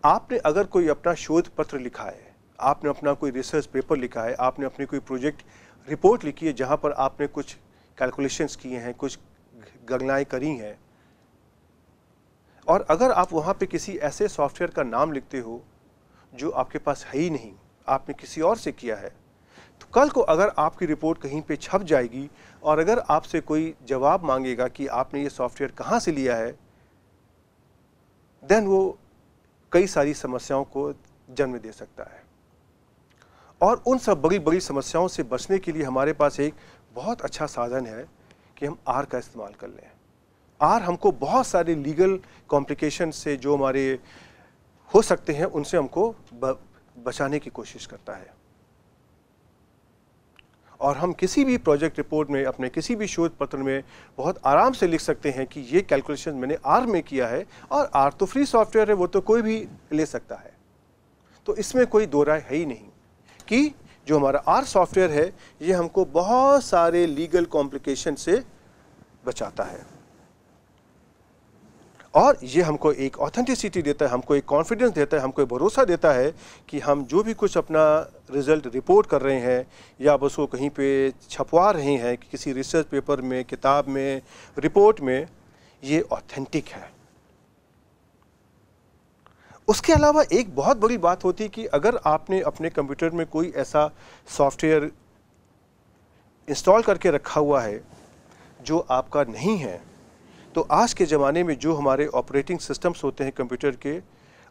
आपने अगर कोई अपना शोध पत्र लिखा है, आपने अपना कोई रिसर्च पेपर लिखा है, आपने अपनी कोई प्रोजेक्ट रिपोर्ट लिखी है जहाँ पर आपने कुछ कैलकुलेशंस किए हैं, कुछ गणनाएं करी हैं, और अगर आप वहाँ पे किसी ऐसे सॉफ्टवेयर का नाम लिखते हो जो आपके पास है ही नहीं, आपने किसी और से किया है, तो कल को अगर आपकी रिपोर्ट कहीं पे छप जाएगी और अगर आपसे कोई जवाब मांगेगा कि आपने ये सॉफ्टवेयर कहाँ से लिया है, देन वो कई सारी समस्याओं को जन्म दे सकता है। और उन सब बड़ी बड़ी समस्याओं से बचने के लिए हमारे पास एक बहुत अच्छा साधन है कि हम आर का इस्तेमाल कर लें। आर हमको बहुत सारे लीगल कॉम्प्लिकेशन से जो हमारे हो सकते हैं उनसे हमको बचाने की कोशिश करता है। और हम किसी भी प्रोजेक्ट रिपोर्ट में, अपने किसी भी शोध पत्र में बहुत आराम से लिख सकते हैं कि ये कैलकुलेशन मैंने आर में किया है, और आर तो फ्री सॉफ्टवेयर है, वो तो कोई भी ले सकता है। तो इसमें कोई दो राय है ही नहीं कि जो हमारा आर सॉफ्टवेयर है ये हमको बहुत सारे लीगल कॉम्प्लिकेशन से बचाता है और ये हमको एक ऑथेंटिसिटी देता है, हमको एक कॉन्फिडेंस देता है, हमको एक भरोसा देता है कि हम जो भी कुछ अपना रिजल्ट रिपोर्ट कर रहे हैं या बस वो कहीं पे छपवा रहे हैं किसी रिसर्च पेपर में, किताब में, रिपोर्ट में, ये ऑथेंटिक है। उसके अलावा एक बहुत बड़ी बात होती है कि अगर आपने अपने कंप्यूटर में कोई ऐसा सॉफ्टवेयर इंस्टॉल करके रखा हुआ है जो आपका नहीं है, तो आज के ज़माने में जो हमारे ऑपरेटिंग सिस्टम्स होते हैं कंप्यूटर के,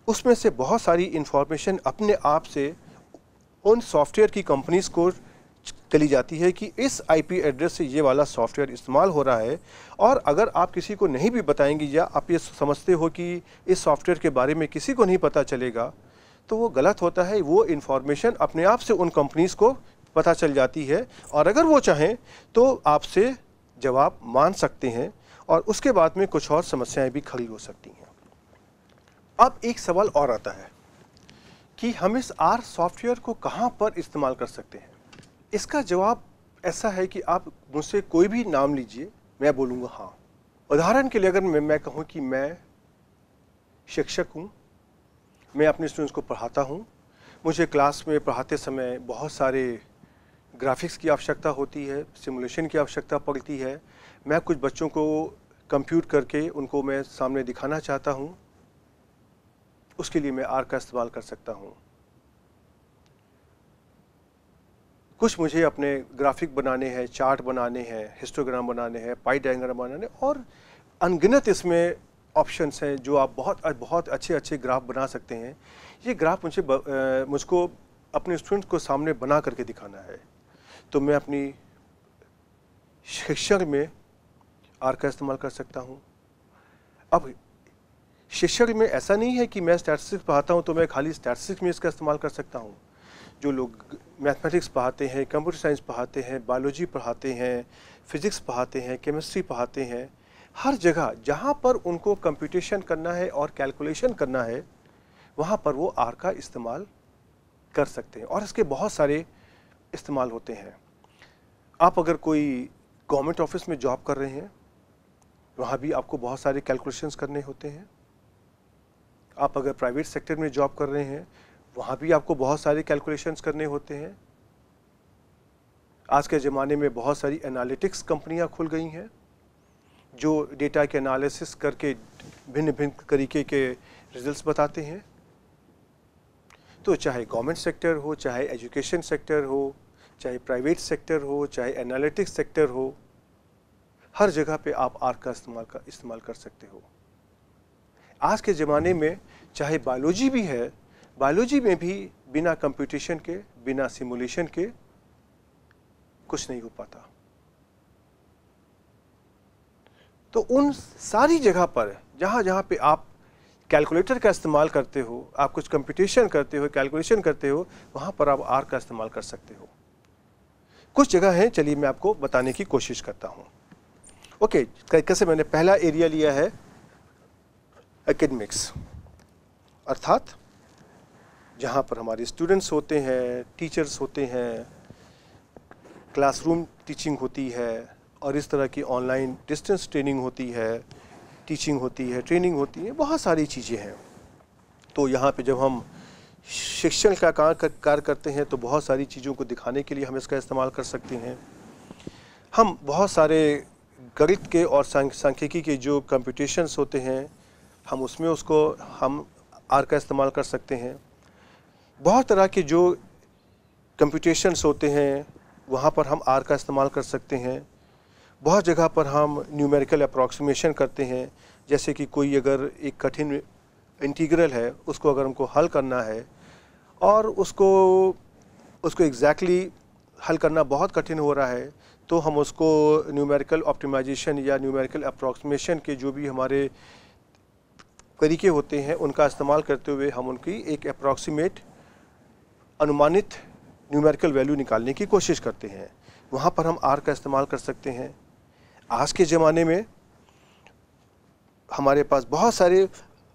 उसमें से बहुत सारी इंफॉर्मेशन अपने आप से उन सॉफ्टवेयर की कंपनीज़ को चली जाती है कि इस आईपी एड्रेस से ये वाला सॉफ्टवेयर इस्तेमाल हो रहा है। और अगर आप किसी को नहीं भी बताएंगे या आप ये समझते हो कि इस सॉफ्टवेयर के बारे में किसी को नहीं पता चलेगा, तो वो गलत होता है। वो इन्फॉर्मेशन अपने आप से उन कंपनीज़ को पता चल जाती है और अगर वो चाहें तो आपसे जवाब मान सकते हैं और उसके बाद में कुछ और समस्याएं भी खड़ी हो सकती हैं। अब एक सवाल और आता है कि हम इस आर सॉफ्टवेयर को कहां पर इस्तेमाल कर सकते हैं। इसका जवाब ऐसा है कि आप मुझसे कोई भी नाम लीजिए, मैं बोलूँगा हाँ। उदाहरण के लिए अगर मैं कहूँ कि मैं शिक्षक हूँ, मैं अपने स्टूडेंट्स को पढ़ाता हूँ, मुझे क्लास में पढ़ाते समय बहुत सारे ग्राफिक्स की आवश्यकता होती है, सिमुलेशन की आवश्यकता पड़ती है। मैं कुछ बच्चों को कंप्यूट करके उनको मैं सामने दिखाना चाहता हूँ, उसके लिए मैं आर का इस्तेमाल कर सकता हूँ। कुछ मुझे अपने ग्राफिक बनाने हैं, चार्ट बनाने हैं, हिस्टोग्राम बनाने हैं, पाई डायग्राम बनाने और अनगिनत इसमें ऑप्शंस हैं जो आप बहुत अच्छे ग्राफ बना सकते हैं। ये ग्राफ मुझको अपने स्टूडेंट्स को सामने बना करके दिखाना है, तो मैं अपनी शिक्षण में आर का इस्तेमाल कर सकता हूँ। अब शिक्षण में ऐसा नहीं है कि मैं स्टैटिस्टिक्स पढ़ाता हूँ तो मैं खाली स्टैटिस्टिक्स में इसका इस्तेमाल कर सकता हूँ। जो लोग मैथमेटिक्स पढ़ाते हैं, कंप्यूटर साइंस पढ़ाते हैं, बायोलॉजी पढ़ाते हैं, फिज़िक्स पढ़ाते हैं, केमिस्ट्री पढ़ाते हैं, हर जगह जहाँ पर उनको कंप्यूटेशन करना है और कैलकुलेशन करना है, वहाँ पर वो आर का इस्तेमाल कर सकते हैं और इसके बहुत सारे इस्तेमाल होते हैं। आप अगर कोई गवर्नमेंट ऑफिस में जॉब कर रहे हैं, वहाँ भी आपको बहुत सारे कैलकुलेशंस करने होते हैं। आप अगर प्राइवेट सेक्टर में जॉब कर रहे हैं, वहाँ भी आपको बहुत सारे कैलकुलेशंस करने होते हैं। आज के ज़माने में बहुत सारी एनालिटिक्स कंपनियाँ खुल गई हैं जो डेटा के एनालिसिस करके भिन्न भिन्न तरीके के रिजल्ट्स बताते हैं। तो चाहे गवर्नमेंट सेक्टर हो, चाहे एजुकेशन सेक्टर हो, चाहे प्राइवेट सेक्टर हो, चाहे एनालिटिक्स सेक्टर हो, हर जगह पे आप आर का इस्तेमाल कर सकते हो। आज के ज़माने में चाहे बायोलॉजी भी है, बायोलॉजी में भी बिना कंप्यूटेशन के, बिना सिमुलेशन के कुछ नहीं हो पाता। तो उन सारी जगह पर जहाँ पे आप कैलकुलेटर का इस्तेमाल करते हो, आप कुछ कंप्यूटेशन करते हो, कैलकुलेशन करते हो, वहाँ पर आप आर का इस्तेमाल कर सकते हो। कुछ जगह हैं, चलिए मैं आपको बताने की कोशिश करता हूँ। ओके, कैसे मैंने पहला एरिया लिया है एकेडमिक्स, अर्थात जहाँ पर हमारे स्टूडेंट्स होते हैं, टीचर्स होते हैं, क्लासरूम टीचिंग होती है और इस तरह की ऑनलाइन डिस्टेंस ट्रेनिंग होती है, टीचिंग होती है, ट्रेनिंग होती है, बहुत सारी चीज़ें हैं। तो यहाँ पे जब हम शिक्षण का कार्य करते हैं तो बहुत सारी चीज़ों को दिखाने के लिए हम इसका इस्तेमाल कर सकते हैं। हम बहुत सारे गणित के और सांख्यिकी के जो कंप्यूटेशंस होते हैं, हम आर का इस्तेमाल कर सकते हैं। बहुत तरह के जो कंप्यूटेशंस होते हैं वहाँ पर हम आर का इस्तेमाल कर सकते हैं। बहुत जगह पर हम न्यूमेरिकल अप्रॉक्सीमेशन करते हैं, जैसे कि कोई अगर एक कठिन इंटीग्रल है, उसको अगर हमको हल करना है और उसको एग्जैक्टली हल करना बहुत कठिन हो रहा है, तो हम उसको न्यूमेरिकल ऑप्टिमाइजेशन या न्यूमेरिकल अप्रॉक्सीमेशन के जो भी हमारे तरीके होते हैं उनका इस्तेमाल करते हुए हम उनकी एक अप्रॉक्सीमेट अनुमानित न्यूमेरिकल वैल्यू निकालने की कोशिश करते हैं। वहाँ पर हम आर का इस्तेमाल कर सकते हैं। आज के ज़माने में हमारे पास बहुत सारे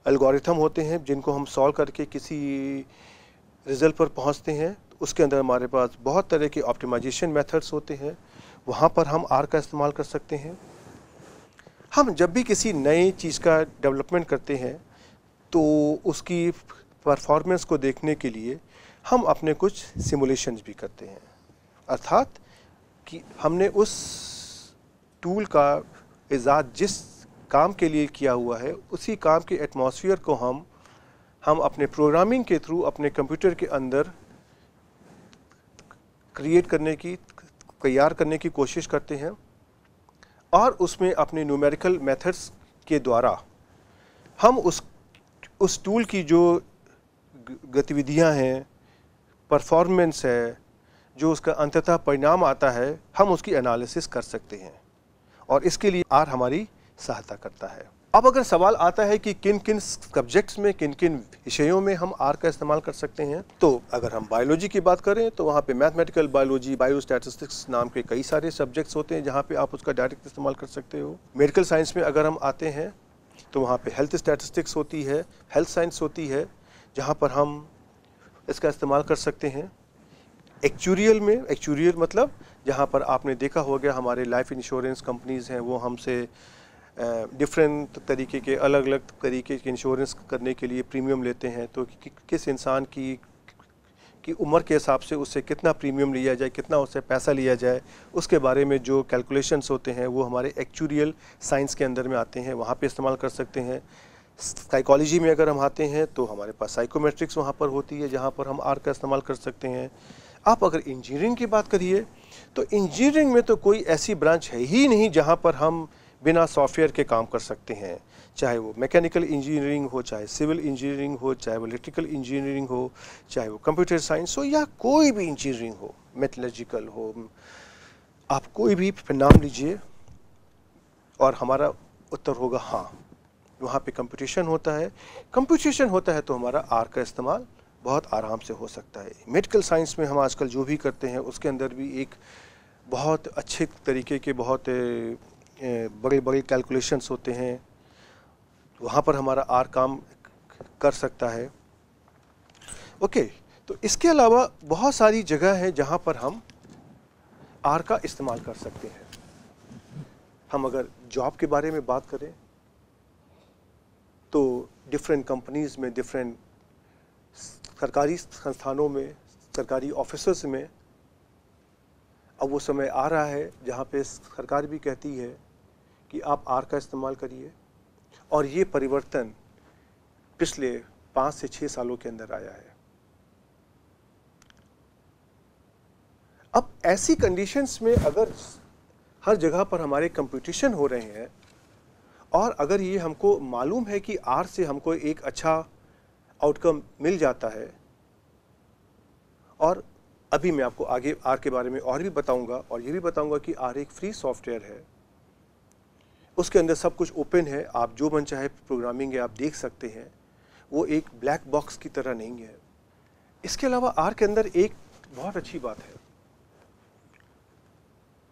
एल्गोरिथम होते हैं जिनको हम सॉल्व करके किसी रिज़ल्ट पर पहुँचते हैं। उसके अंदर हमारे पास बहुत तरह के ऑप्टिमाइजेशन मेथड्स होते हैं, वहाँ पर हम आर का इस्तेमाल कर सकते हैं। हम जब भी किसी नई चीज़ का डेवलपमेंट करते हैं तो उसकी परफॉर्मेंस को देखने के लिए हम अपने कुछ सिमुलेशंस भी करते हैं, अर्थात कि हमने उस टूल का इजाद जिस काम के लिए किया हुआ है उसी काम के एटमॉस्फेयर को हम अपने प्रोग्रामिंग के थ्रू अपने कंप्यूटर के अंदर तैयार करने की कोशिश करते हैं और उसमें अपने न्यूमेरिकल मेथड्स के द्वारा हम उस टूल की जो गतिविधियां हैं, परफॉर्मेंस है, जो उसका अंततः परिणाम आता है, हम उसकी एनालिसिस कर सकते हैं और इसके लिए आर हमारी सहायता करता है। अब अगर सवाल आता है कि किन किन सब्जेक्ट्स में, किन किन विषयों में हम आर का इस्तेमाल कर सकते हैं, तो अगर हम बायोलॉजी की बात करें तो वहाँ पे मैथमेटिकल बायोलॉजी, बायोस्टैटिस्टिक्स नाम के कई सारे सब्जेक्ट्स होते हैं जहाँ पे आप उसका डायरेक्ट इस्तेमाल कर सकते हो। मेडिकल साइंस में अगर हम आते हैं तो वहाँ पे हेल्थ स्टैटिस्टिक्स होती है, हेल्थ साइंस होती है, जहाँ पर हम इसका इस्तेमाल कर सकते हैं। एक्चुरियल में, एक्चुरियल मतलब जहाँ पर आपने देखा होगा हमारे लाइफ इंश्योरेंस कंपनीज़ हैं, वो हमसे डिफरेंट तरीके के, अलग अलग तरीके के इंश्योरेंस करने के लिए प्रीमियम लेते हैं। तो किस इंसान की उम्र के हिसाब से उससे कितना प्रीमियम लिया जाए, कितना उससे पैसा लिया जाए, उसके बारे में जो कैलकुलेशंस होते हैं वो हमारे एक्चुरियल साइंस के अंदर में आते हैं, वहाँ पे इस्तेमाल कर सकते हैं। साइकोलॉजी में अगर हम आते हैं तो हमारे पास साइकोमेट्रिक्स वहाँ पर होती है, जहाँ पर हम आर का इस्तेमाल कर सकते हैं। आप अगर इंजीनियरिंग की बात करिए तो इंजीनियरिंग में तो कोई ऐसी ब्रांच है ही नहीं जहाँ पर हम बिना सॉफ्टवेयर के काम कर सकते हैं, चाहे वो मैकेनिकल इंजीनियरिंग हो, चाहे सिविल इंजीनियरिंग हो, चाहे वो इलेक्ट्रिकल इंजीनियरिंग हो, चाहे वो कंप्यूटर साइंस हो, या कोई भी इंजीनियरिंग हो, मेटलर्जिकल हो, आप कोई भी नाम लीजिए और हमारा उत्तर होगा हाँ। वहाँ पे कंप्यूटेशन होता है, कंप्यूटेशन होता है तो हमारा आर का इस्तेमाल बहुत आराम से हो सकता है। मेडिकल साइंस में हम आजकल जो भी करते हैं उसके अंदर भी एक बहुत अच्छे तरीके के बहुत बड़े बड़े कैलकुलेशंस होते हैं, वहाँ पर हमारा आर काम कर सकता है। ओके, तो इसके अलावा बहुत सारी जगह है जहाँ पर हम आर का इस्तेमाल कर सकते हैं। हम अगर जॉब के बारे में बात करें तो डिफरेंट कंपनीज़ में, डिफरेंट सरकारी संस्थानों में, सरकारी ऑफिसर्स में अब वो समय आ रहा है जहाँ पे सरकार भी कहती है कि आप आर का इस्तेमाल करिए, और ये परिवर्तन पिछले 5 से 6 सालों के अंदर आया है। अब ऐसी कंडीशंस में अगर हर जगह पर हमारे कंपटीशन हो रहे हैं और अगर ये हमको मालूम है कि आर से हमको एक अच्छा आउटकम मिल जाता है, और अभी मैं आपको आगे आर के बारे में और भी बताऊंगा, और ये भी बताऊंगा कि आर एक फ्री सॉफ्टवेयर है, उसके अंदर सब कुछ ओपन है, आप जो मन चाहे प्रोग्रामिंग है आप देख सकते हैं, वो एक ब्लैक बॉक्स की तरह नहीं है। इसके अलावा आर के अंदर एक बहुत अच्छी बात है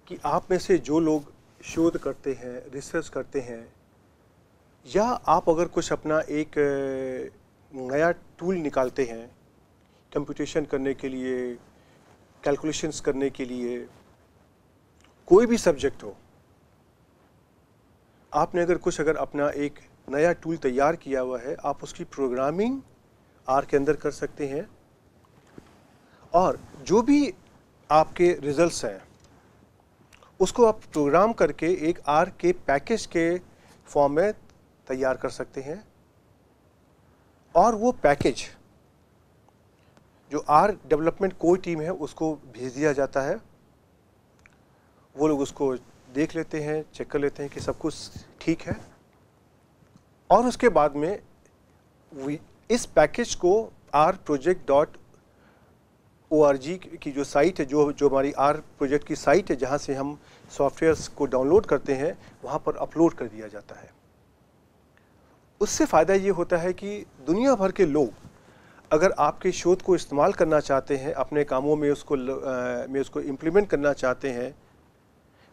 कि आप में से जो लोग शोध करते हैं, रिसर्च करते हैं, या आप अगर कुछ अपना एक नया टूल निकालते हैं कंप्यूटेशन करने के लिए, कैलकुलेशंस करने के लिए, कोई भी सब्जेक्ट हो, आपने अगर अपना एक नया टूल तैयार किया हुआ है, आप उसकी प्रोग्रामिंग आर के अंदर कर सकते हैं, और जो भी आपके रिजल्ट्स हैं उसको आप प्रोग्राम करके एक आर के पैकेज के फॉर्म में तैयार कर सकते हैं, और वो पैकेज जो आर डेवलपमेंट कोर टीम है उसको भेज दिया जाता है। वो लोग उसको देख लेते हैं, चेक कर लेते हैं कि सब कुछ ठीक है, और उसके बाद में इस पैकेज को rproject.org की जो साइट है, जो हमारी आर प्रोजेक्ट की साइट है, जहाँ से हम सॉफ्टवेयर्स को डाउनलोड करते हैं, वहाँ पर अपलोड कर दिया जाता है। उससे फ़ायदा ये होता है कि दुनिया भर के लोग अगर आपके शोध को इस्तेमाल करना चाहते हैं, अपने कामों में उसको इम्प्लीमेंट करना चाहते हैं,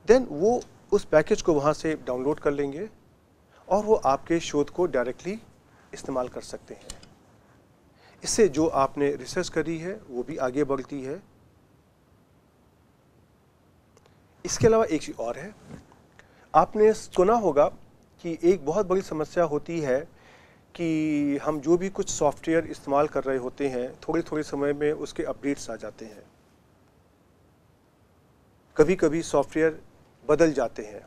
देन वो उस पैकेज को वहाँ से डाउनलोड कर लेंगे और वो आपके शोध को डायरेक्टली इस्तेमाल कर सकते हैं। इससे जो आपने रिसर्च करी है वो भी आगे बढ़ती है। इसके अलावा एक चीज़ और है, आपने सुना होगा कि एक बहुत बड़ी समस्या होती है कि हम जो भी कुछ सॉफ्टवेयर इस्तेमाल कर रहे होते हैं, थोड़े थोड़े समय में उसके अपडेट्स आ जाते हैं। कभी कभी सॉफ्टवेयर बदल जाते हैं,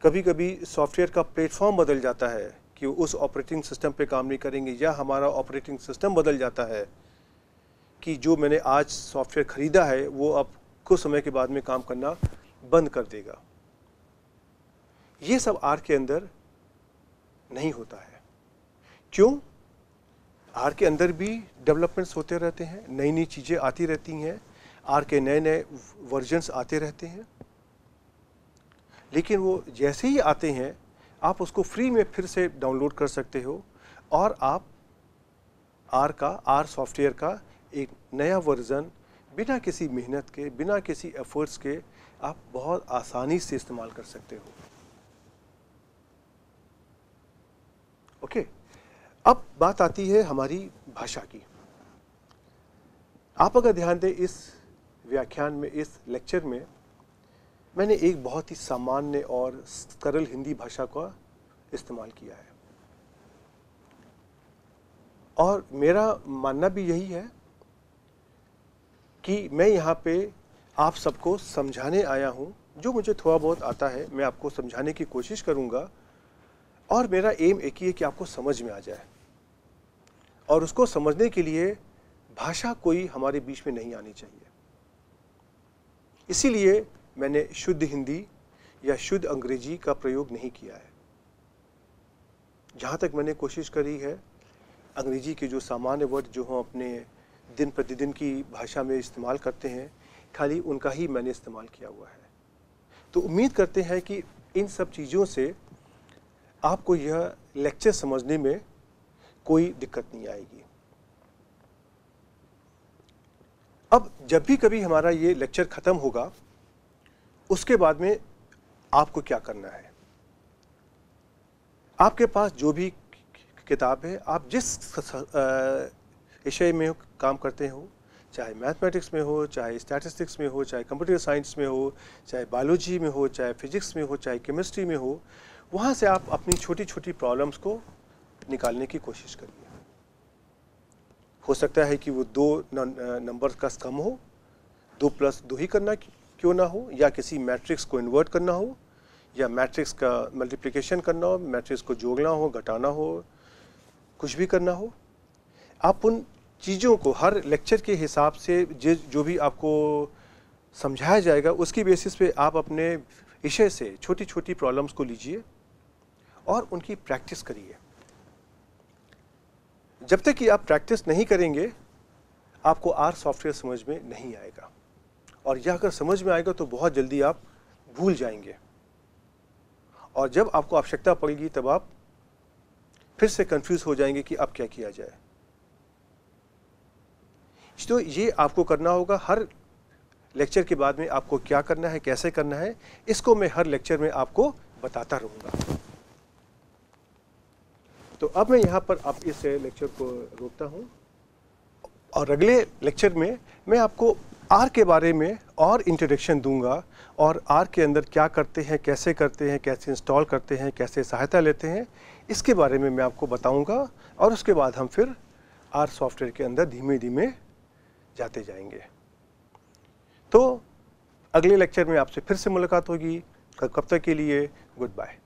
कभी कभी सॉफ्टवेयर का प्लेटफॉर्म बदल जाता है कि उस ऑपरेटिंग सिस्टम पे काम नहीं करेंगे, या हमारा ऑपरेटिंग सिस्टम बदल जाता है कि जो मैंने आज सॉफ्टवेयर ख़रीदा है वो अब कुछ समय के बाद में काम करना बंद कर देगा। ये सब आर के अंदर नहीं होता है। क्यों? आर के अंदर भी डेवलपमेंट्स होते रहते हैं, नई नई चीज़ें आती रहती हैं, आर के नए नए वर्जन्स आते रहते हैं, लेकिन वो जैसे ही आते हैं आप उसको फ्री में फिर से डाउनलोड कर सकते हो और आप आर सॉफ्टवेयर का एक नया वर्जन बिना किसी मेहनत के, बिना किसी एफर्ट्स के आप बहुत आसानी से इस्तेमाल कर सकते हो। ओके, अब बात आती है हमारी भाषा की। आप अगर ध्यान दें, इस व्याख्यान में, इस लेक्चर में मैंने एक बहुत ही सामान्य और सरल हिंदी भाषा का इस्तेमाल किया है और मेरा मानना भी यही है कि मैं यहाँ पे आप सबको समझाने आया हूँ। जो मुझे थोड़ा बहुत आता है मैं आपको समझाने की कोशिश करूँगा और मेरा एम एक ही है कि आपको समझ में आ जाए, और उसको समझने के लिए भाषा कोई हमारे बीच में नहीं आनी चाहिए। इसीलिए मैंने शुद्ध हिंदी या शुद्ध अंग्रेजी का प्रयोग नहीं किया है। जहाँ तक मैंने कोशिश करी है, अंग्रेजी के जो सामान्य वर्ड जो हम अपने दिन प्रतिदिन की भाषा में इस्तेमाल करते हैं, खाली उनका ही मैंने इस्तेमाल किया हुआ है। तो उम्मीद करते हैं कि इन सब चीज़ों से आपको यह लेक्चर समझने में कोई दिक्कत नहीं आएगी। अब जब भी कभी हमारा ये लेक्चर ख़त्म होगा, उसके बाद में आपको क्या करना है? आपके पास जो भी किताब है, आप जिस विषय में काम करते हो, चाहे मैथमेटिक्स में हो, चाहे स्टैटिस्टिक्स में हो, चाहे कंप्यूटर साइंस में हो, चाहे बायोलॉजी में हो, चाहे फिजिक्स में हो, चाहे केमिस्ट्री में हो, वहाँ से आप अपनी छोटी छोटी प्रॉब्लम्स को निकालने की कोशिश करिए। हो सकता है कि वो दो नंबर का सम हो, 2 + 2 ही करना क्यों ना हो, या किसी मैट्रिक्स को इन्वर्ट करना हो, या मैट्रिक्स का मल्टीप्लिकेशन करना हो, मैट्रिक्स को जोड़ना हो, घटाना हो, कुछ भी करना हो। आप उन चीज़ों को हर लेक्चर के हिसाब से जो भी आपको समझाया जाएगा, उसकी बेसिस पे आप अपने विषय से छोटी छोटी प्रॉब्लम्स को लीजिए और उनकी प्रैक्टिस करिए। जब तक कि आप प्रैक्टिस नहीं करेंगे, आपको आर सॉफ्टवेयर समझ में नहीं आएगा, और यह अगर समझ में आएगा तो बहुत जल्दी आप भूल जाएंगे, और जब आपको आवश्यकता पड़ेगी तब आप फिर से कंफ्यूज हो जाएंगे कि अब क्या किया जाए। तो ये आपको करना होगा। हर लेक्चर के बाद में आपको क्या करना है, कैसे करना है, इसको मैं हर लेक्चर में आपको बताता रहूँगा। तो अब मैं यहाँ पर आप इस लेक्चर को रोकता हूँ, और अगले लेक्चर में मैं आपको आर के बारे में और इंट्रोडक्शन दूंगा, और आर के अंदर क्या करते हैं, कैसे इंस्टॉल करते हैं, कैसे सहायता लेते हैं, इसके बारे में मैं आपको बताऊंगा। और उसके बाद हम फिर आर सॉफ्टवेयर के अंदर धीमे धीमे जाते जाएंगे। तो अगले लेक्चर में आपसे फिर से मुलाकात होगी। कब तक के लिए गुड बाय।